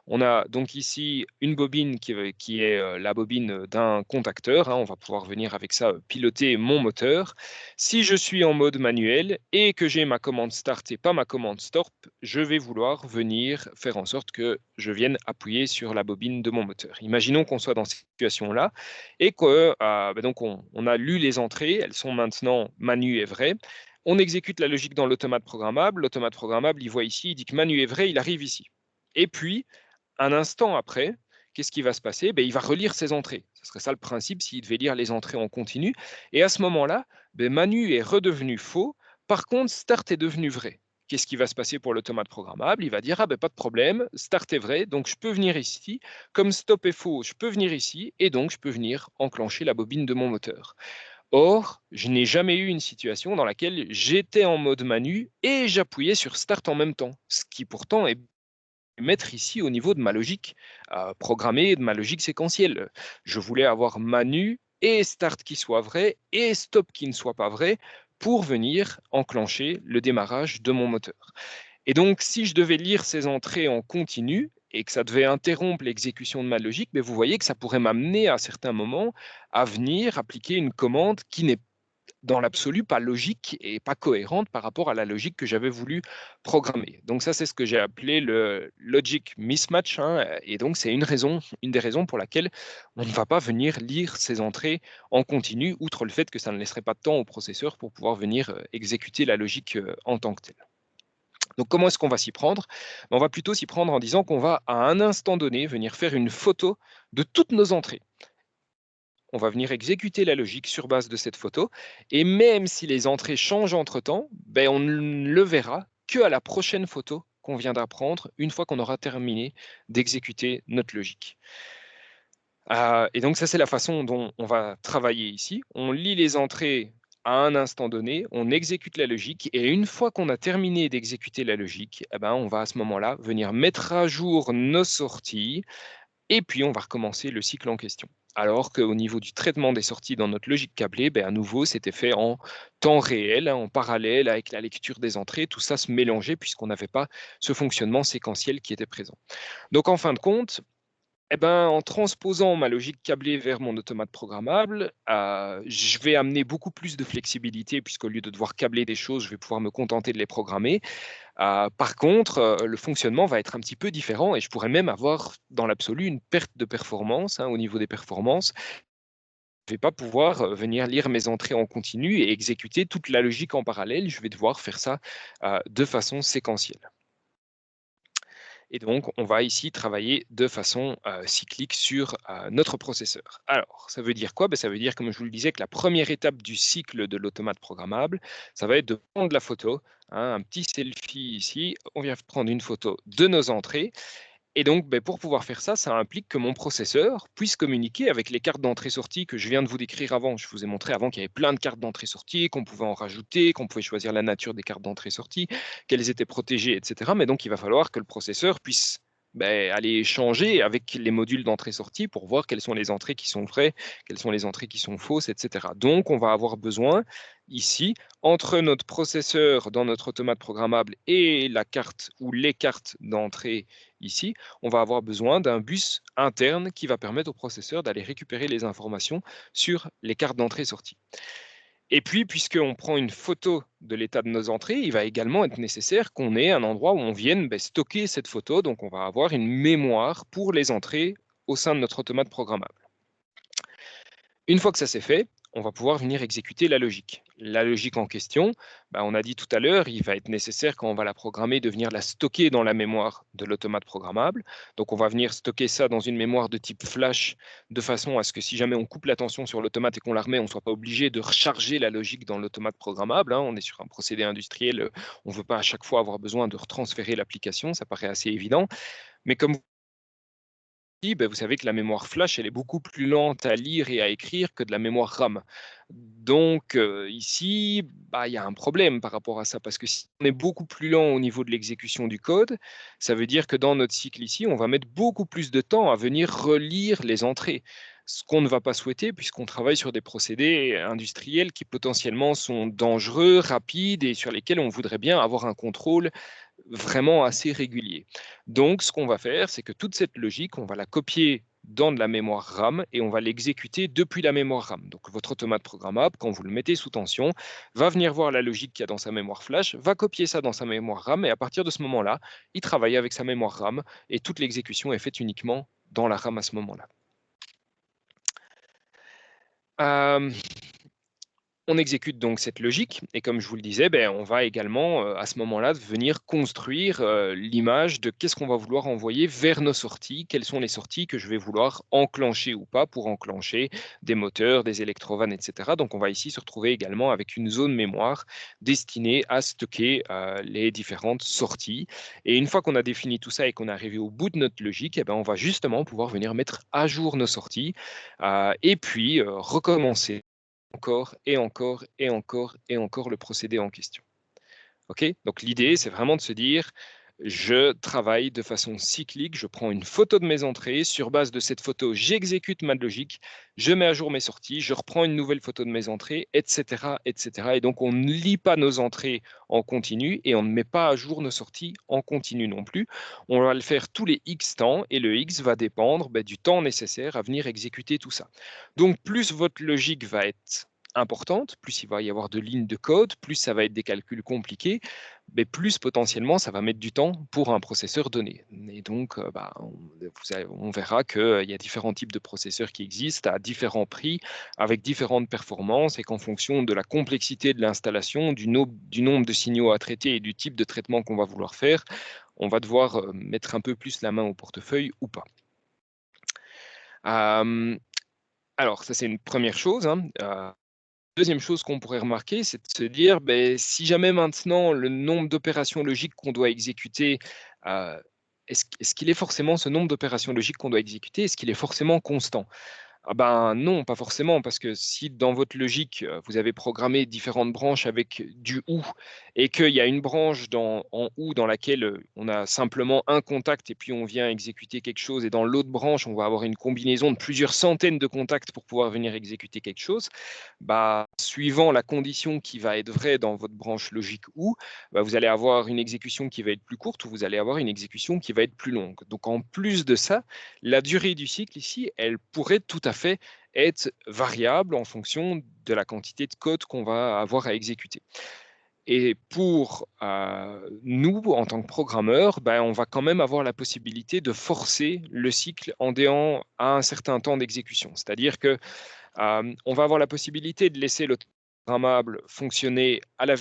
On a donc ici une bobine qui est la bobine d'un contacteur. On va pouvoir venir avec ça piloter mon moteur. Si je suis en mode manuel et que j'ai ma commande start et pas ma commande stop, je vais vouloir venir faire en sorte que je vienne appuyer sur la bobine de mon moteur. Imaginons qu'on soit dans cette situation-là et que donc on a lu les entrées, elles sont maintenant Manu est vrai. On exécute la logique dans l'automate programmable. L'automate programmable, il voit ici, il dit que Manu est vrai, il arrive ici. Et puis, un instant après, qu'est-ce qui va se passer? Il va relire ses entrées. Ce serait ça le principe s'il devait lire les entrées en continu. Et à ce moment-là, Manu est redevenu faux. Par contre, start est devenu vrai. Qu'est-ce qui va se passer pour l'automate programmable? Il va dire, pas de problème, start est vrai, donc je peux venir ici. Comme stop est faux, je peux venir ici, et donc je peux venir enclencher la bobine de mon moteur. Or, je n'ai jamais eu une situation dans laquelle j'étais en mode manu et j'appuyais sur start en même temps, ce qui pourtant est mettre ici au niveau de ma logique programmée, de ma logique séquentielle. Je voulais avoir manu et start qui soit vrai et stop qui ne soit pas vrai pour venir enclencher le démarrage de mon moteur. Et donc, si je devais lire ces entrées en continu et que ça devait interrompre l'exécution de ma logique, mais vous voyez que ça pourrait m'amener à certains moments à venir appliquer une commande qui n'est dans l'absolu pas logique et pas cohérente par rapport à la logique que j'avais voulu programmer. Donc ça, c'est ce que j'ai appelé le logic mismatch, hein, et donc c'est une des raisons pour laquelle on ne va pas venir lire ces entrées en continu, outre le fait que ça ne laisserait pas de temps au processeur pour pouvoir venir exécuter la logique en tant que telle. Donc comment est-ce qu'on va s'y prendre? On va plutôt s'y prendre en disant qu'on va à un instant donné venir faire une photo de toutes nos entrées. On va venir exécuter la logique sur base de cette photo, et même si les entrées changent entre-temps, ben on ne le verra qu'à la prochaine photo qu'on viendra prendre une fois qu'on aura terminé d'exécuter notre logique. Et donc ça, c'est la façon dont on va travailler ici. On lit les entrées à un instant donné, on exécute la logique, et une fois qu'on a terminé d'exécuter la logique, eh ben, on va à ce moment-là venir mettre à jour nos sorties, et puis on va recommencer le cycle en question. Alors qu'au niveau du traitement des sorties dans notre logique câblée, ben à nouveau, c'était fait en temps réel, hein, en parallèle avec la lecture des entrées. Tout ça se mélangeait puisqu'on n'avait pas ce fonctionnement séquentiel qui était présent. Donc en fin de compte, eh ben, en transposant ma logique câblée vers mon automate programmable, je vais amener beaucoup plus de flexibilité puisqu'au lieu de devoir câbler des choses, je vais pouvoir me contenter de les programmer. Par contre, le fonctionnement va être un petit peu différent et je pourrais même avoir, dans l'absolu, une perte de performance, hein, au niveau des performances. Je ne vais pas pouvoir venir lire mes entrées en continu et exécuter toute la logique en parallèle. Je vais devoir faire ça de façon séquentielle. Et donc, on va ici travailler de façon cyclique sur notre processeur. Alors, ça veut dire quoi? Ça veut dire, comme je vous le disais, que la première étape du cycle de l'automate programmable, ça va être de prendre la photo, hein, un petit selfie ici. On vient prendre une photo de nos entrées. Et donc, pour pouvoir faire ça, ça implique que mon processeur puisse communiquer avec les cartes d'entrée-sortie que je viens de vous décrire avant. Je vous ai montré avant qu'il y avait plein de cartes d'entrée-sortie, qu'on pouvait en rajouter, qu'on pouvait choisir la nature des cartes d'entrée-sortie, qu'elles étaient protégées, etc. Mais donc, il va falloir que le processeur puisse aller échanger avec les modules d'entrée-sortie pour voir quelles sont les entrées qui sont vraies, quelles sont les entrées qui sont fausses, etc. Donc, on va avoir besoin ici, entre notre processeur dans notre automate programmable et la carte ou les cartes d'entrée ici, on va avoir besoin d'un bus interne qui va permettre au processeur d'aller récupérer les informations sur les cartes d'entrée-sortie. Et puis, puisqu'on prend une photo de l'état de nos entrées, il va également être nécessaire qu'on ait un endroit où on vienne stocker cette photo. Donc, on va avoir une mémoire pour les entrées au sein de notre automate programmable. Une fois que ça c'est fait, on va pouvoir venir exécuter la logique. La logique en question, on a dit tout à l'heure, il va être nécessaire quand on va la programmer de venir la stocker dans la mémoire de l'automate programmable. Donc on va venir stocker ça dans une mémoire de type flash de façon à ce que si jamais on coupe la tension sur l'automate et qu'on la remet, on ne soit pas obligé de recharger la logique dans l'automate programmable, hein. On est sur un procédé industriel, on ne veut pas à chaque fois avoir besoin de retransférer l'application, ça paraît assez évident. Mais comme vous savez que la mémoire flash, elle est beaucoup plus lente à lire et à écrire que de la mémoire RAM. Donc ici, il y a un problème par rapport à ça, parce que si on est beaucoup plus lent au niveau de l'exécution du code, ça veut dire que dans notre cycle ici, on va mettre beaucoup plus de temps à venir relire les entrées. Ce qu'on ne va pas souhaiter, puisqu'on travaille sur des procédés industriels qui potentiellement sont dangereux, rapides et sur lesquels on voudrait bien avoir un contrôle vraiment assez régulier. Donc, ce qu'on va faire, c'est que toute cette logique, on va la copier dans de la mémoire RAM et on va l'exécuter depuis la mémoire RAM. Donc, votre automate programmable, quand vous le mettez sous tension, va venir voir la logique qu'il y a dans sa mémoire flash, va copier ça dans sa mémoire RAM et à partir de ce moment-là, il travaille avec sa mémoire RAM et toute l'exécution est faite uniquement dans la RAM à ce moment-là. On exécute donc cette logique et comme je vous le disais, on va également à ce moment-là venir construire l'image de qu'est-ce qu'on va vouloir envoyer vers nos sorties, quelles sont les sorties que je vais vouloir enclencher ou pas pour enclencher des moteurs, des électrovannes, etc. Donc on va ici se retrouver également avec une zone mémoire destinée à stocker les différentes sorties. Et une fois qu'on a défini tout ça et qu'on est arrivé au bout de notre logique, on va justement pouvoir venir mettre à jour nos sorties et puis recommencer encore et encore et encore et encore le procédé en question. OK? Donc l'idée, c'est vraiment de se dire, je travaille de façon cyclique, je prends une photo de mes entrées, sur base de cette photo, j'exécute ma logique, je mets à jour mes sorties, je reprends une nouvelle photo de mes entrées, etc., etc. Et donc, on ne lit pas nos entrées en continu et on ne met pas à jour nos sorties en continu non plus. On va le faire tous les X temps et le X va dépendre du temps nécessaire à venir exécuter tout ça. Donc, plus votre logique va être importante, plus il va y avoir de lignes de code, plus ça va être des calculs compliqués, mais plus potentiellement ça va mettre du temps pour un processeur donné. Et donc, on verra qu'il y a différents types de processeurs qui existent à différents prix, avec différentes performances, et qu'en fonction de la complexité de l'installation, du nombre de signaux à traiter et du type de traitement qu'on va vouloir faire, on va devoir mettre un peu plus la main au portefeuille ou pas. Alors, ça c'est une première chose. Deuxième chose qu'on pourrait remarquer, c'est de se dire, si jamais maintenant le nombre d'opérations logiques qu'on doit exécuter, est-ce qu'il est forcément ce nombre d'opérations logiques qu'on doit exécuter, est-ce qu'il est forcément constant? Ah ben non, pas forcément, parce que si dans votre logique, vous avez programmé différentes branches avec du OU et qu'il y a une branche en OU dans laquelle on a simplement un contact et puis on vient exécuter quelque chose, et dans l'autre branche, on va avoir une combinaison de plusieurs centaines de contacts pour pouvoir venir exécuter quelque chose, suivant la condition qui va être vraie dans votre branche logique OU, vous allez avoir une exécution qui va être plus courte ou vous allez avoir une exécution qui va être plus longue. Donc en plus de ça, la durée du cycle ici, elle pourrait tout à fait être variable en fonction de la quantité de code qu'on va avoir à exécuter. Et pour nous, en tant que programmeurs, on va quand même avoir la possibilité de forcer le cycle en déant à un certain temps d'exécution. C'est-à-dire que on va avoir la possibilité de laisser le programmable fonctionner à la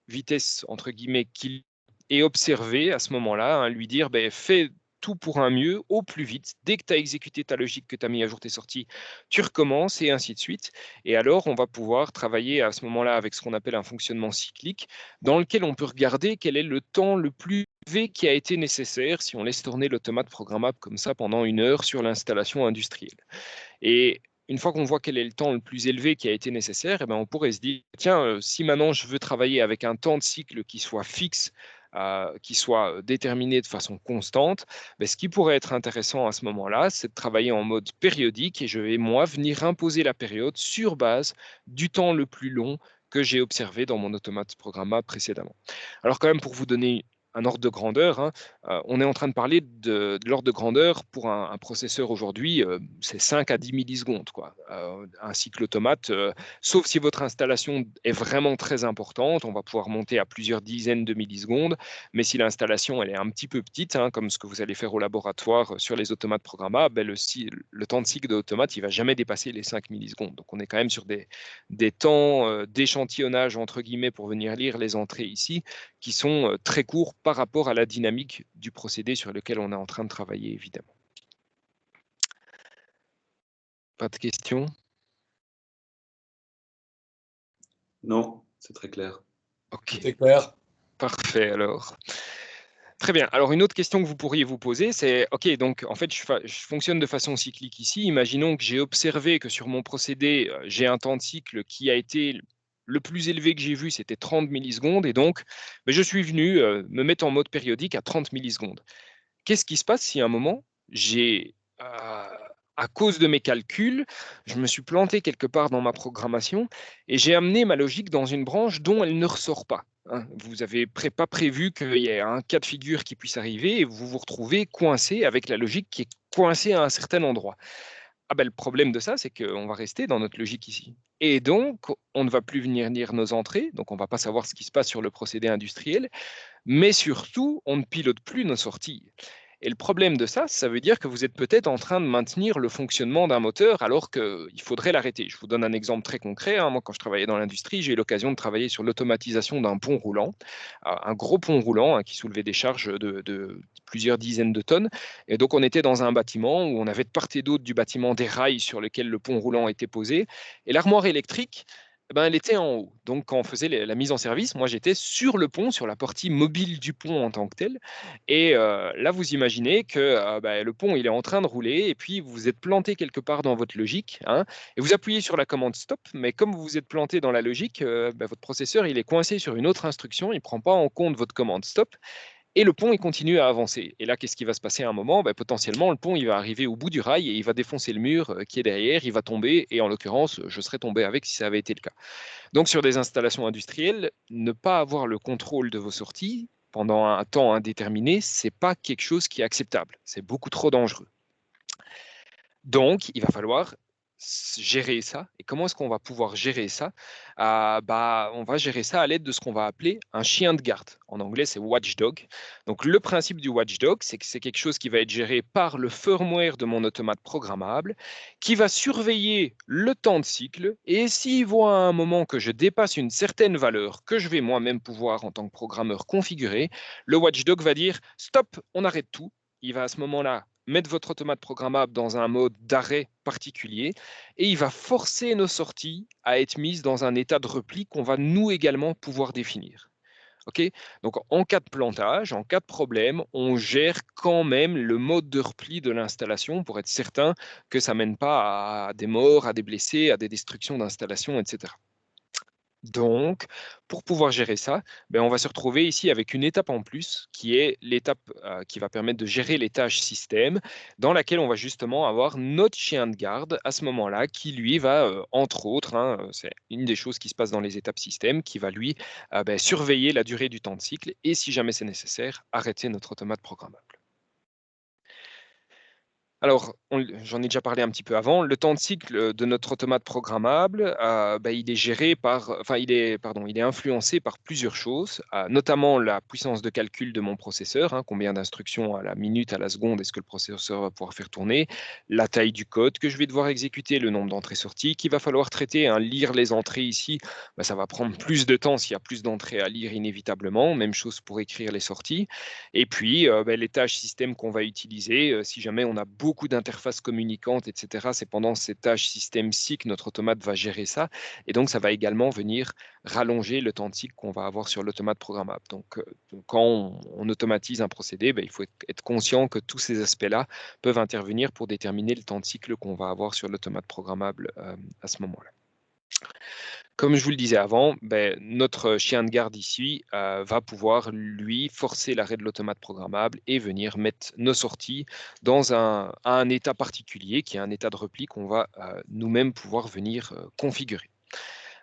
vitesse, entre guillemets, qu'il et observer à ce moment-là, lui dire, fais tout pour un mieux, au plus vite. Dès que tu as exécuté ta logique, que tu as mis à jour tes sorties, tu recommences et ainsi de suite. Et alors, on va pouvoir travailler à ce moment-là avec ce qu'on appelle un fonctionnement cyclique, dans lequel on peut regarder quel est le temps le plus élevé qui a été nécessaire si on laisse tourner l'automate programmable comme ça pendant 1 heure sur l'installation industrielle. Et une fois qu'on voit quel est le temps le plus élevé qui a été nécessaire, on pourrait se dire, tiens, si maintenant je veux travailler avec un temps de cycle qui soit fixe, qui soit déterminé de façon constante, ce qui pourrait être intéressant à ce moment-là, c'est de travailler en mode périodique et je vais, moi, venir imposer la période sur base du temps le plus long que j'ai observé dans mon automate programmable précédemment. Alors quand même, pour vous donner un ordre de grandeur, on est en train de parler de l'ordre de grandeur pour un processeur aujourd'hui, c'est 5 à 10 millisecondes. Un cycle automate, sauf si votre installation est vraiment très importante, on va pouvoir monter à plusieurs dizaines de millisecondes, mais si l'installation elle est un petit peu petite, comme ce que vous allez faire au laboratoire sur les automates programmables, le temps de cycle de l'automate, il ne va jamais dépasser les 5 millisecondes. Donc on est quand même sur des temps d'échantillonnage, entre guillemets, pour venir lire les entrées ici, qui sont très courts par rapport à la dynamique du procédé sur lequel on est en train de travailler, évidemment. Pas de questions? Non, c'est très clair. Ok, C'est clair. parfait alors. Très bien. Alors, une autre question que vous pourriez vous poser, c'est, OK, donc en fait, je fonctionne de façon cyclique ici. Imaginons que j'ai observé que sur mon procédé, j'ai un temps de cycle qui a été le plus élevé que j'ai vu, c'était 30 millisecondes. Et donc, je suis venu me mettre en mode périodique à 30 millisecondes. Qu'est-ce qui se passe si à un moment, à cause de mes calculs, je me suis planté quelque part dans ma programmation et j'ai amené ma logique dans une branche dont elle ne ressort pas, hein. Vous n'avez pas prévu qu'il y ait un cas de figure qui puisse arriver et vous vous retrouvez coincé avec la logique qui est coincée à un certain endroit. Le problème de ça, c'est qu'on va rester dans notre logique ici. Et donc, on ne va plus venir lire nos entrées, donc on ne va pas savoir ce qui se passe sur le procédé industriel, mais surtout, on ne pilote plus nos sorties. Et le problème de ça, ça veut dire que vous êtes peut-être en train de maintenir le fonctionnement d'un moteur alors qu'il faudrait l'arrêter. Je vous donne un exemple très concret. Moi, quand je travaillais dans l'industrie, j'ai eu l'occasion de travailler sur l'automatisation d'un pont roulant, un gros pont roulant qui soulevait des charges de plusieurs dizaines de tonnes. Et donc, on était dans un bâtiment où on avait de part et d'autre du bâtiment des rails sur lesquels le pont roulant était posé. Et l'armoire électrique, elle était en haut. Donc, quand on faisait la mise en service, moi, j'étais sur le pont, sur la partie mobile du pont en tant que tel. Et là, vous imaginez que le pont, il est en train de rouler et puis vous vous êtes planté quelque part dans votre logique, et vous appuyez sur la commande stop, mais comme vous vous êtes planté dans la logique, votre processeur, il est coincé sur une autre instruction, il ne prend pas en compte votre commande stop. Et le pont, il continue à avancer. Et là, qu'est-ce qui va se passer à un moment? Ben, potentiellement, le pont, il va arriver au bout du rail et il va défoncer le mur qui est derrière, il va tomber, et en l'occurrence, je serais tombé avec si ça avait été le cas. Donc, sur des installations industrielles, ne pas avoir le contrôle de vos sorties pendant un temps indéterminé, ce n'est pas quelque chose qui est acceptable. C'est beaucoup trop dangereux. Donc, il va falloir gérer ça. Et comment est-ce qu'on va pouvoir gérer ça? On va gérer ça à l'aide de ce qu'on va appeler un chien de garde. En anglais, c'est watchdog. Donc, le principe du watchdog, c'est que c'est quelque chose qui va être géré par le firmware de mon automate programmable, qui va surveiller le temps de cycle. Et s'il voit à un moment que je dépasse une certaine valeur que je vais moi-même pouvoir en tant que programmeur configurer, le watchdog va dire « Stop, on arrête tout ». Il va à ce moment-là mettre votre automate programmable dans un mode d'arrêt particulier et il va forcer nos sorties à être mises dans un état de repli qu'on va nous également pouvoir définir. Okay. Donc, en cas de plantage, en cas de problème, on gère quand même le mode de repli de l'installation pour être certain que ça ne mène pas à des morts, à des blessés, à des destructions d'installations, etc. Donc, pour pouvoir gérer ça, on va se retrouver ici avec une étape en plus, qui est l'étape qui va permettre de gérer les tâches système, dans laquelle on va justement avoir notre chien de garde à ce moment-là, qui lui va, entre autres, c'est une des choses qui se passe dans les étapes système, qui va lui surveiller la durée du temps de cycle et si jamais c'est nécessaire, arrêter notre automate programmable. Alors, j'en ai déjà parlé un petit peu avant. Le temps de cycle de notre automate programmable, il est géré il est influencé par plusieurs choses, notamment la puissance de calcul de mon processeur, combien d'instructions à la minute, à la seconde est-ce que le processeur va pouvoir faire tourner, la taille du code que je vais devoir exécuter, le nombre d'entrées-sorties qu'il va falloir traiter. Lire les entrées ici, ça va prendre plus de temps s'il y a plus d'entrées à lire inévitablement. Même chose pour écrire les sorties. Et puis, les tâches système qu'on va utiliser, si jamais on a beaucoup d'interfaces communicantes, etc., c'est pendant ces tâches système-ci que notre automate va gérer ça. Et donc, ça va également venir rallonger le temps de cycle qu'on va avoir sur l'automate programmable. Donc, quand on automatise un procédé, il faut être conscient que tous ces aspects-là peuvent intervenir pour déterminer le temps de cycle qu'on va avoir sur l'automate programmable à ce moment-là. Comme je vous le disais avant, notre chien de garde ici va pouvoir, lui, forcer l'arrêt de l'automate programmable et venir mettre nos sorties dans un état particulier, qui est un état de repli qu'on va nous-mêmes pouvoir venir configurer.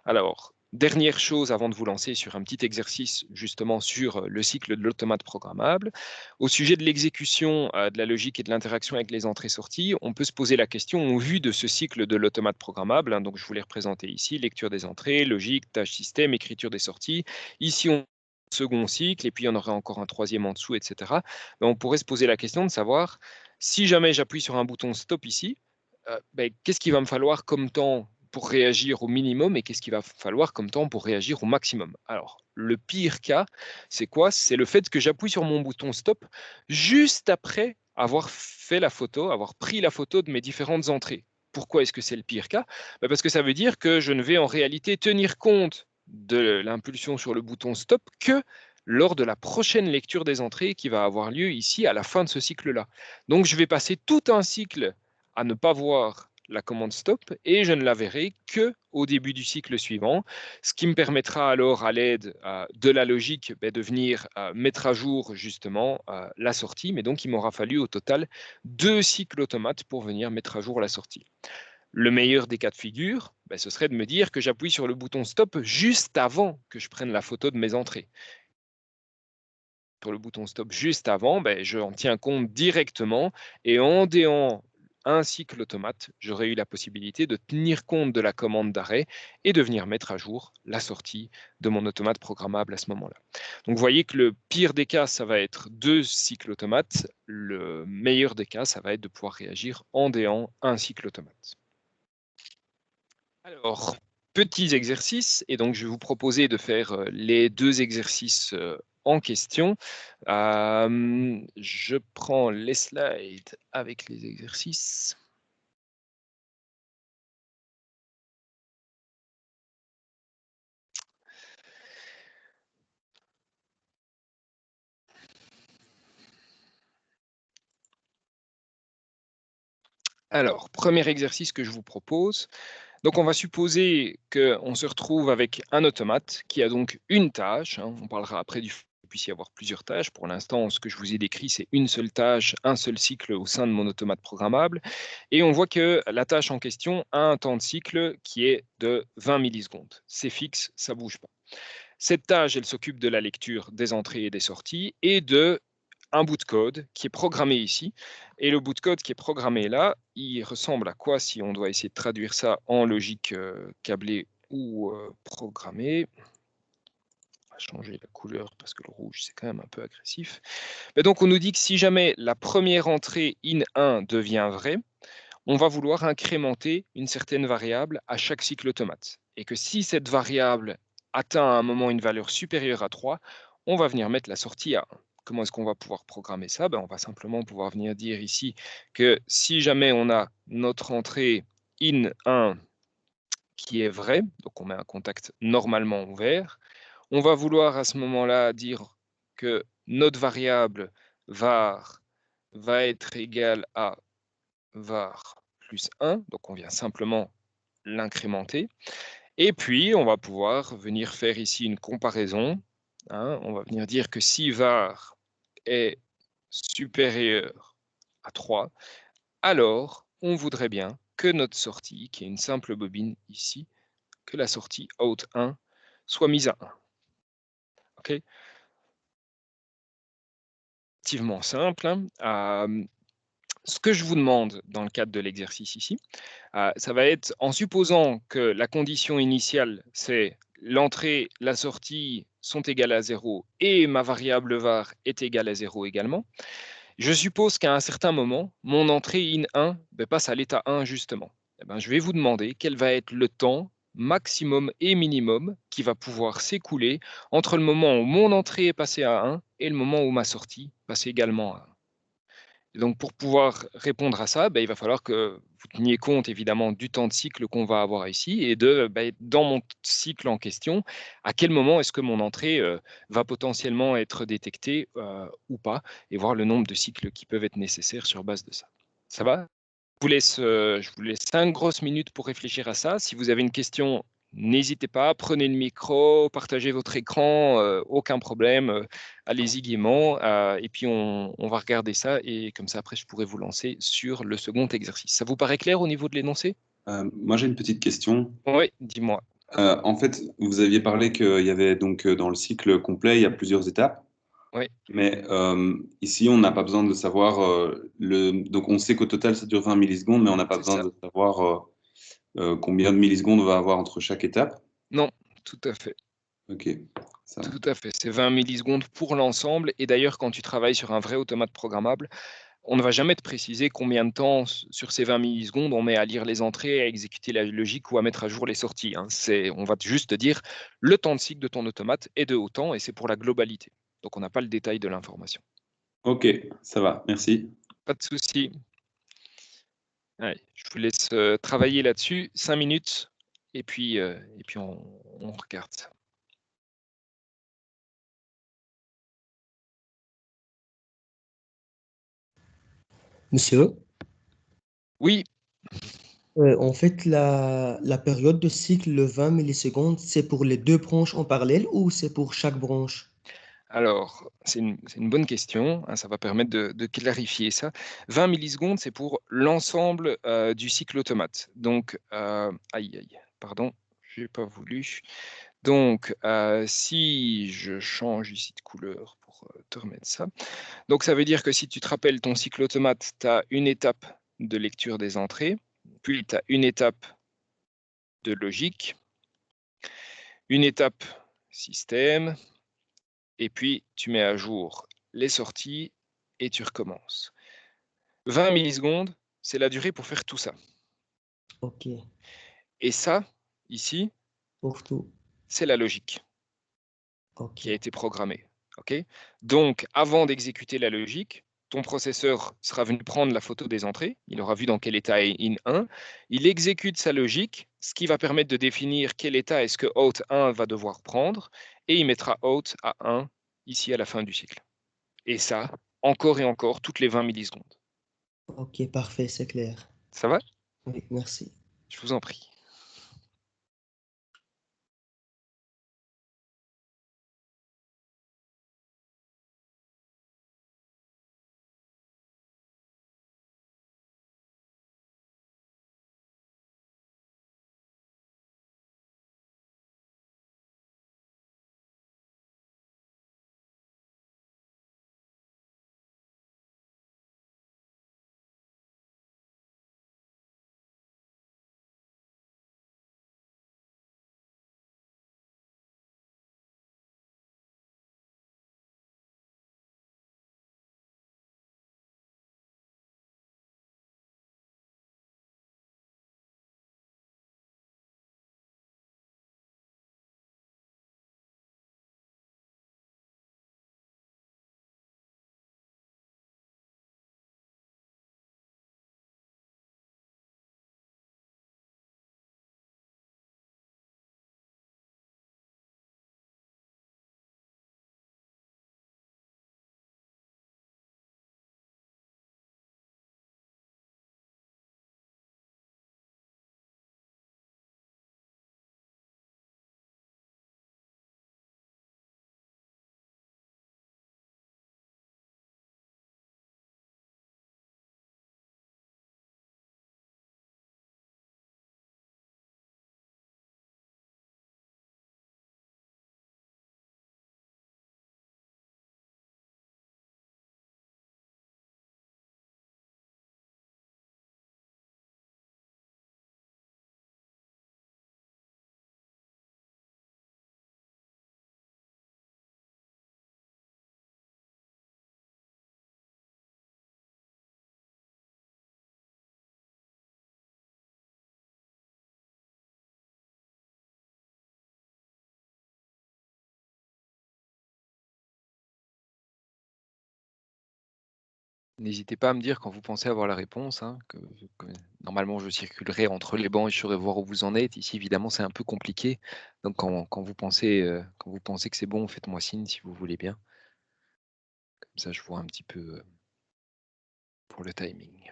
Alors, dernière chose avant de vous lancer sur un petit exercice justement sur le cycle de l'automate programmable. Au sujet de l'exécution de la logique et de l'interaction avec les entrées-sorties, on peut se poser la question au vu de ce cycle de l'automate programmable. Donc, je vous l'ai représenté ici, lecture des entrées, logique, tâche système, écriture des sorties. Ici, on second cycle, et puis il y en aurait encore un troisième en dessous, etc. On pourrait se poser la question de savoir, si jamais j'appuie sur un bouton stop ici, qu'est-ce qu'il va me falloir comme temps pour réagir au minimum et qu'est-ce qu'il va falloir comme temps pour réagir au maximum. Alors, le pire cas, c'est quoi? C'est le fait que j'appuie sur mon bouton stop juste après avoir fait la photo, avoir pris la photo de mes différentes entrées. Pourquoi est-ce que c'est le pire cas? Parce que ça veut dire que je ne vais en réalité tenir compte de l'impulsion sur le bouton stop que lors de la prochaine lecture des entrées qui va avoir lieu ici à la fin de ce cycle-là. Donc, je vais passer tout un cycle à ne pas voir la commande stop et je ne la verrai que au début du cycle suivant, ce qui me permettra alors à l'aide de la logique de venir mettre à jour justement la sortie, mais donc il m'aura fallu au total 2 cycles automates pour venir mettre à jour la sortie. Le meilleur des cas de figure, ce serait de me dire que j'appuie sur le bouton stop juste avant que je prenne la photo de mes entrées. Sur le bouton stop juste avant, je en tiens compte directement et en déant un cycle automate, j'aurais eu la possibilité de tenir compte de la commande d'arrêt et de venir mettre à jour la sortie de mon automate programmable à ce moment-là. Donc vous voyez que le pire des cas, ça va être 2 cycles automates. Le meilleur des cas, ça va être de pouvoir réagir en déant un cycle automate. Alors, petits exercices, et donc je vais vous proposer de faire les 2 exercices en question. Je prends les slides avec les exercices. Alors, premier exercice que je vous propose. Donc, on va supposer qu'on se retrouve avec un automate qui a donc une tâche. On parlera après du puissiez avoir plusieurs tâches. Pour l'instant, ce que je vous ai décrit, c'est une seule tâche, un seul cycle au sein de mon automate programmable. Et on voit que la tâche en question a un temps de cycle qui est de 20 millisecondes. C'est fixe, ça ne bouge pas. Cette tâche, elle s'occupe de la lecture des entrées et des sorties et de un bout de code qui est programmé ici. Et le bout de code qui est programmé là, il ressemble à quoi si on doit essayer de traduire ça en logique câblée ou programmée? On va changer la couleur parce que le rouge, c'est quand même un peu agressif. Mais donc, on nous dit que si jamais la première entrée in1 devient vraie, on va vouloir incrémenter une certaine variable à chaque cycle automate. Et que si cette variable atteint à un moment une valeur supérieure à 3, on va venir mettre la sortie à 1. Comment est-ce qu'on va pouvoir programmer ça? On va simplement pouvoir venir dire ici que si jamais on a notre entrée in1 qui est vraie, donc on met un contact normalement ouvert, on va vouloir à ce moment-là dire que notre variable var va être égale à var plus 1, donc on vient simplement l'incrémenter. Et puis, on va pouvoir venir faire ici une comparaison. On va venir dire que si var est supérieur à 3, alors on voudrait bien que notre sortie, qui est une simple bobine ici, que la sortie out1 soit mise à 1. OK? Relativement simple. Ce que je vous demande dans le cadre de l'exercice ici, ça va être en supposant que la condition initiale, c'est l'entrée, la sortie sont égales à 0 et ma variable var est égale à 0 également. Je suppose qu'à un certain moment, mon entrée in1 passe à l'état 1 justement. Je vais vous demander quel va être le temps maximum et minimum qui va pouvoir s'écouler entre le moment où mon entrée est passée à 1 et le moment où ma sortie passe également à 1. Et donc, pour pouvoir répondre à ça, il va falloir que vous teniez compte évidemment du temps de cycle qu'on va avoir ici et de, dans mon cycle en question, à quel moment est-ce que mon entrée va potentiellement être détectée ou pas, et voir le nombre de cycles qui peuvent être nécessaires sur base de ça. Ça va? Je vous laisse 5 grosses minutes pour réfléchir à ça. Si vous avez une question, n'hésitez pas, prenez le micro, partagez votre écran, aucun problème, allez-y gaiement, et puis on va regarder ça, et comme ça après je pourrai vous lancer sur le second exercice. Ça vous paraît clair au niveau de l'énoncé? Moi, j'ai une petite question. Oui, dis-moi. En fait, vous aviez parlé qu'il y avait donc dans le cycle complet, il y a plusieurs étapes. Oui. Mais ici, on n'a pas besoin de savoir Donc, on sait qu'au total, ça dure 20 millisecondes, mais on n'a pas C'est besoin ça. de savoir combien de millisecondes on va avoir entre chaque étape. Non, tout à fait. Ok, ça va. Tout à fait. C'est 20 millisecondes pour l'ensemble. Et d'ailleurs, quand tu travailles sur un vrai automate programmable, on ne va jamais te préciser combien de temps sur ces 20 millisecondes on met à lire les entrées, à exécuter la logique ou à mettre à jour les sorties. On va juste te dire le temps de cycle de ton automate est de autant, et c'est pour la globalité. Donc on n'a pas le détail de l'information. Ok, ça va, merci. Pas de souci. Allez, je vous laisse travailler là-dessus, 5 minutes, et puis on regarde ça. Monsieur, Oui, en fait, la période de cycle, le 20 millisecondes, c'est pour les deux branches en parallèle ou c'est pour chaque branche? alors, c'est une bonne question, ça va permettre de clarifier ça. 20 millisecondes, c'est pour l'ensemble du cycle automate. Donc, aïe, pardon, je n'ai pas voulu. Donc, si je change ici de couleur pour te remettre ça. Donc, ça veut dire que si tu te rappelles ton cycle automate, tu as une étape de lecture des entrées, puis tu as une étape de logique, une étape système, et puis tu mets à jour les sorties et tu recommences. 20 millisecondes, c'est la durée pour faire tout ça. Ok, Et ça, ici, pour tout. c'est la logique Ok, qui a été programmée. Okay, donc, avant d'exécuter la logique, ton processeur sera venu prendre la photo des entrées, il aura vu dans quel état est in1, il exécute sa logique, ce qui va permettre de définir quel état est-ce que out 1 va devoir prendre, et il mettra out à 1 ici à la fin du cycle. Et ça, encore et encore, toutes les 20 millisecondes. ok, parfait, c'est clair. Ça va? Oui, merci. Je vous en prie. N'hésitez pas à me dire quand vous pensez avoir la réponse, hein, que normalement je circulerai entre les bancs et je saurai voir où vous en êtes. Ici, évidemment, c'est un peu compliqué. Donc quand vous pensez que c'est bon, faites-moi signe si vous voulez bien. Comme ça, je vois un petit peu pour le timing.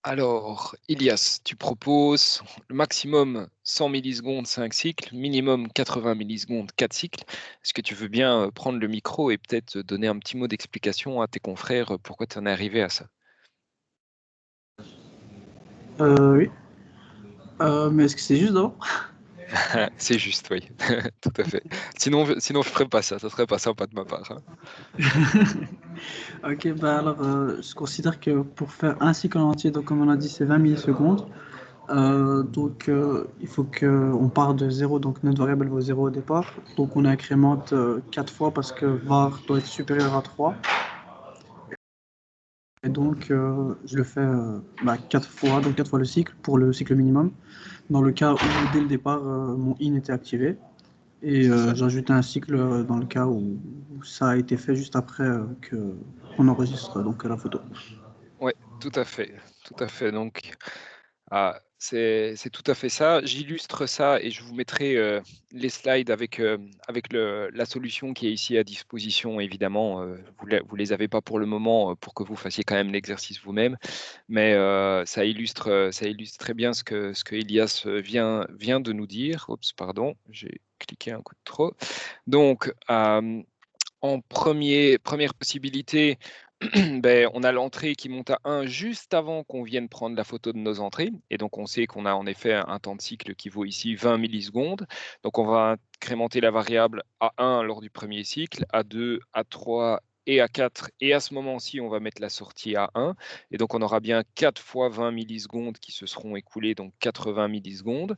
Alors, Ilias, tu proposes le maximum 100 millisecondes, 5 cycles, minimum 80 millisecondes, 4 cycles. Est-ce que tu veux bien prendre le micro et peut-être donner un petit mot d'explication à tes confrères pourquoi tu en es arrivé à ça? Oui. Mais est-ce que c'est juste d'abord? C'est juste, oui, tout à fait. Sinon, je ne ferais pas ça serait pas sympa de ma part, hein. Ok, bah alors, je considère que pour faire un cycle en entier, donc comme on a dit, c'est 20 millisecondes. Donc, il faut qu'on part de 0, donc notre variable vaut 0 au départ. Donc, on incrémente 4 fois parce que var doit être supérieur à 3. Et donc, je le fais 4 fois, donc 4 fois le cycle pour le cycle minimum. Dans le cas où, dès le départ, mon in était activé. Et j'ajoute un cycle dans le cas où ça a été fait juste après qu'on enregistre donc, la photo. Oui, tout à fait, tout à fait. Donc, c'est tout à fait ça. J'illustre ça et je vous mettrai les slides avec la solution qui est ici à disposition. Évidemment, vous les avez pas pour le moment pour que vous fassiez quand même l'exercice vous-même, mais ça illustre très bien ce que Elias vient de nous dire. Oups, pardon, j'ai cliqué un coup de trop. Donc, en première possibilité, ben, on a l'entrée qui monte à 1 juste avant qu'on vienne prendre la photo de nos entrées. Et donc, on sait qu'on a en effet un temps de cycle qui vaut ici 20 millisecondes. Donc, on va incrémenter la variable à 1 lors du premier cycle, à 2, à 3 et à 4. Et à ce moment-ci, on va mettre la sortie à 1. Et donc, on aura bien 4 fois 20 millisecondes qui se seront écoulées, donc 80 millisecondes.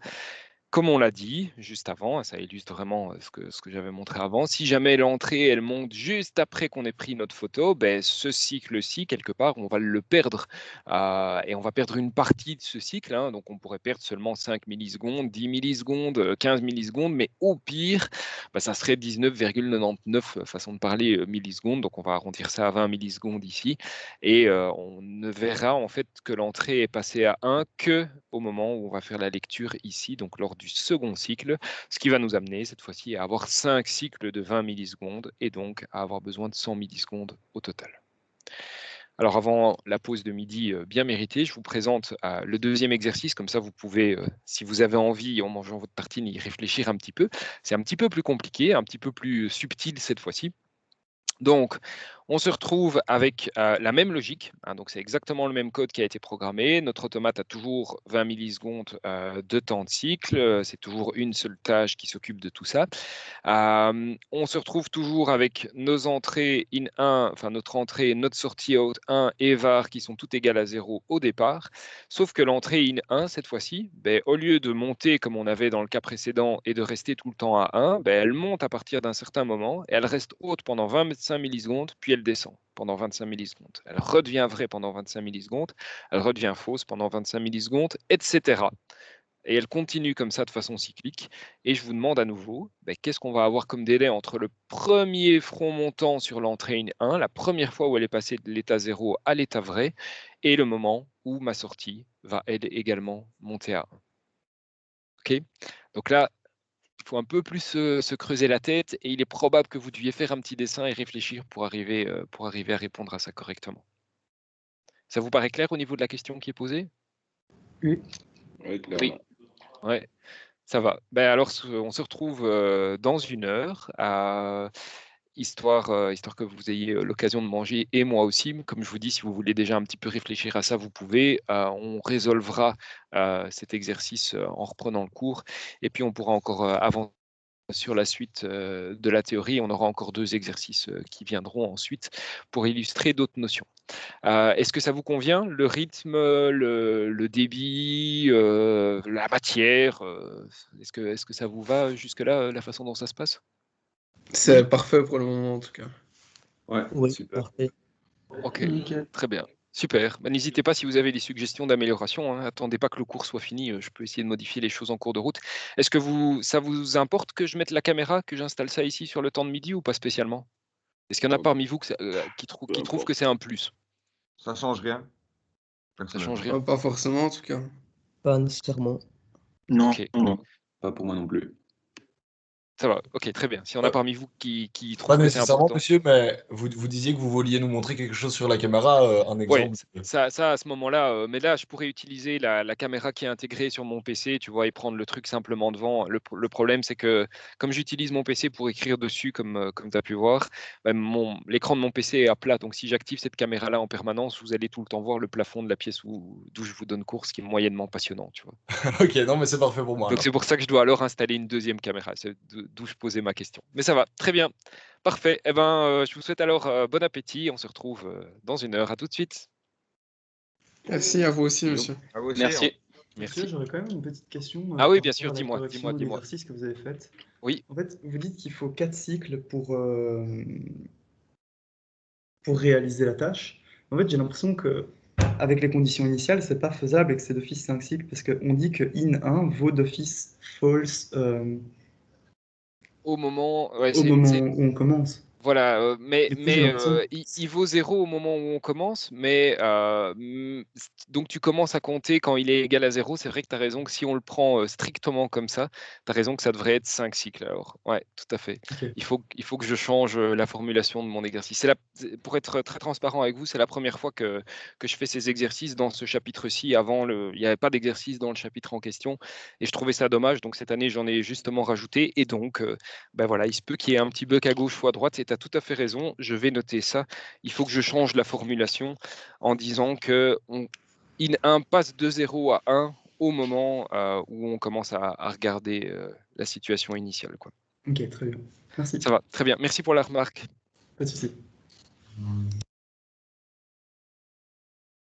Comme on l'a dit juste avant, ça illustre vraiment ce que j'avais montré avant, si jamais l'entrée, elle monte juste après qu'on ait pris notre photo, ben, ce cycle-ci, quelque part, on va le perdre. Et on va perdre une partie de ce cycle. Hein, donc, on pourrait perdre seulement 5 millisecondes, 10 millisecondes, 15 millisecondes, mais au pire, ben, ça serait 19,99 façon de parler millisecondes. Donc, on va arrondir ça à 20 millisecondes ici. Et on ne verra en fait que l'entrée est passée à 1 que au moment où on va faire la lecture ici, donc lors du second cycle, ce qui va nous amener cette fois-ci à avoir 5 cycles de 20 millisecondes et donc à avoir besoin de 100 millisecondes au total. Alors avant la pause de midi bien méritée, je vous présente le deuxième exercice, comme ça vous pouvez, si vous avez envie, en mangeant votre tartine, y réfléchir un petit peu. C'est un petit peu plus compliqué, un petit peu plus subtil cette fois-ci. Donc, on se retrouve avec la même logique. Hein, donc, c'est exactement le même code qui a été programmé. Notre automate a toujours 20 millisecondes de temps de cycle. C'est toujours une seule tâche qui s'occupe de tout ça. On se retrouve toujours avec nos entrées in1, enfin notre entrée et notre sortie out 1 et var qui sont toutes égales à 0 au départ. Sauf que l'entrée in1, cette fois-ci, ben, au lieu de monter comme on avait dans le cas précédent et de rester tout le temps à 1, ben, elle monte à partir d'un certain moment et elle reste haute pendant 25 millisecondes, puis elle descend pendant 25 millisecondes. Elle redevient vraie pendant 25 millisecondes, elle redevient fausse pendant 25 millisecondes, etc. Et elle continue comme ça de façon cyclique. Et je vous demande à nouveau, qu'est-ce qu'on va avoir comme délai entre le premier front montant sur l'entrée in1, la première fois où elle est passée de l'état 0 à l'état vrai, et le moment où ma sortie va, elle, également monter à 1. OK ? Donc là, il faut un peu plus se creuser la tête, et il est probable que vous deviez faire un petit dessin et réfléchir pour arriver à répondre à ça correctement. Ça vous paraît clair au niveau de la question qui est posée ? Oui. Oui, clairement. Ouais. Ça va. Ben alors, on se retrouve dans 1 heure, histoire que vous ayez l'occasion de manger, et moi aussi. Comme je vous dis, si vous voulez déjà un petit peu réfléchir à ça, vous pouvez. On résolvera cet exercice en reprenant le cours, et puis on pourra encore avancer sur la suite de la théorie. On aura encore 2 exercices qui viendront ensuite pour illustrer d'autres notions. Est-ce que ça vous convient, le rythme, le débit, la matière est-ce que ça vous va jusque-là, la façon dont ça se passe? C'est parfait pour le moment en tout cas. Ouais, Oui, super. parfait. OK, Nickel. très bien. Super. Bah, n'hésitez pas si vous avez des suggestions d'amélioration, hein. Attendez pas que le cours soit fini, je peux essayer de modifier les choses en cours de route. Est-ce que ça vous importe que je mette la caméra, que j'installe ça ici sur le temps de midi ou pas spécialement? Est-ce qu'il y en a parmi vous qui trouvent que c'est un plus? Ça change rien. Ça change personnellement. rien? Pas forcément, en tout cas. Pas nécessairement. Non, OK. non. Pas pour moi non plus. Ça va, OK, très bien. S'il y en a parmi vous qui Pas trouvent que c'est nécessairement, important. monsieur, mais vous disiez que vous vouliez nous montrer quelque chose sur la caméra, un Ouais, exemple. ça à ce moment-là, mais là, je pourrais utiliser la caméra qui est intégrée sur mon PC, tu vois? Et prendre le truc simplement devant. Le problème, c'est que comme j'utilise mon PC pour écrire dessus comme tu as pu voir, bah, l'écran de mon PC est à plat. Donc si j'active cette caméra-là en permanence, vous allez tout le temps voir le plafond de la pièce d'où je vous donne cours, ce qui est moyennement passionnant, tu vois? OK, non, mais c'est parfait pour moi Donc alors. c'est pour ça que je dois alors installer une deuxième caméra. C'est d'où je posais ma question. Mais ça va, très bien. Parfait. Eh ben, je vous souhaite alors, bon appétit. On se retrouve, dans 1 heure. À tout de suite. Merci à vous aussi, monsieur. À vous aussi, Merci. Merci. Monsieur, j'aurais quand même une petite question. Ah oui, par bien rapport sûr, à la dis-moi, correction dis-moi, de dis-moi. l'exercice que vous avez fait. Oui. En fait, vous dites qu'il faut 4 cycles pour réaliser la tâche. En fait, j'ai l'impression que avec les conditions initiales, c'est pas faisable et que c'est d'office 5 cycles parce qu'on dit que in1 vaut d'office false Au moment, ouais, au c'est moment où on commence. voilà, mais Du coup, j'ai l'impression il vaut 0 au moment où on commence, mais donc tu commences à compter quand il est égal à 0. C'est vrai que tu as raison que si on le prend, strictement comme ça, tu as raison que ça devrait être 5 cycles alors. Ouais, tout à fait. OK. Il faut que je change, la formulation de mon exercice. Pour être très transparent avec vous, c'est la première fois que je fais ces exercices dans ce chapitre-ci. Avant il n'y avait pas d'exercice dans le chapitre en question et je trouvais ça dommage. Donc cette année, j'en ai justement rajouté et donc ben voilà, il se peut qu'il y ait un petit bug à gauche ou à droite et tu as tout à fait raison, je vais noter ça. Il faut que je change la formulation en disant que in1 passe de 0 à 1 au moment où on commence à regarder la situation initiale, quoi. OK, très bien. Merci. Ça va, très bien. Merci pour la remarque. Pas de souci.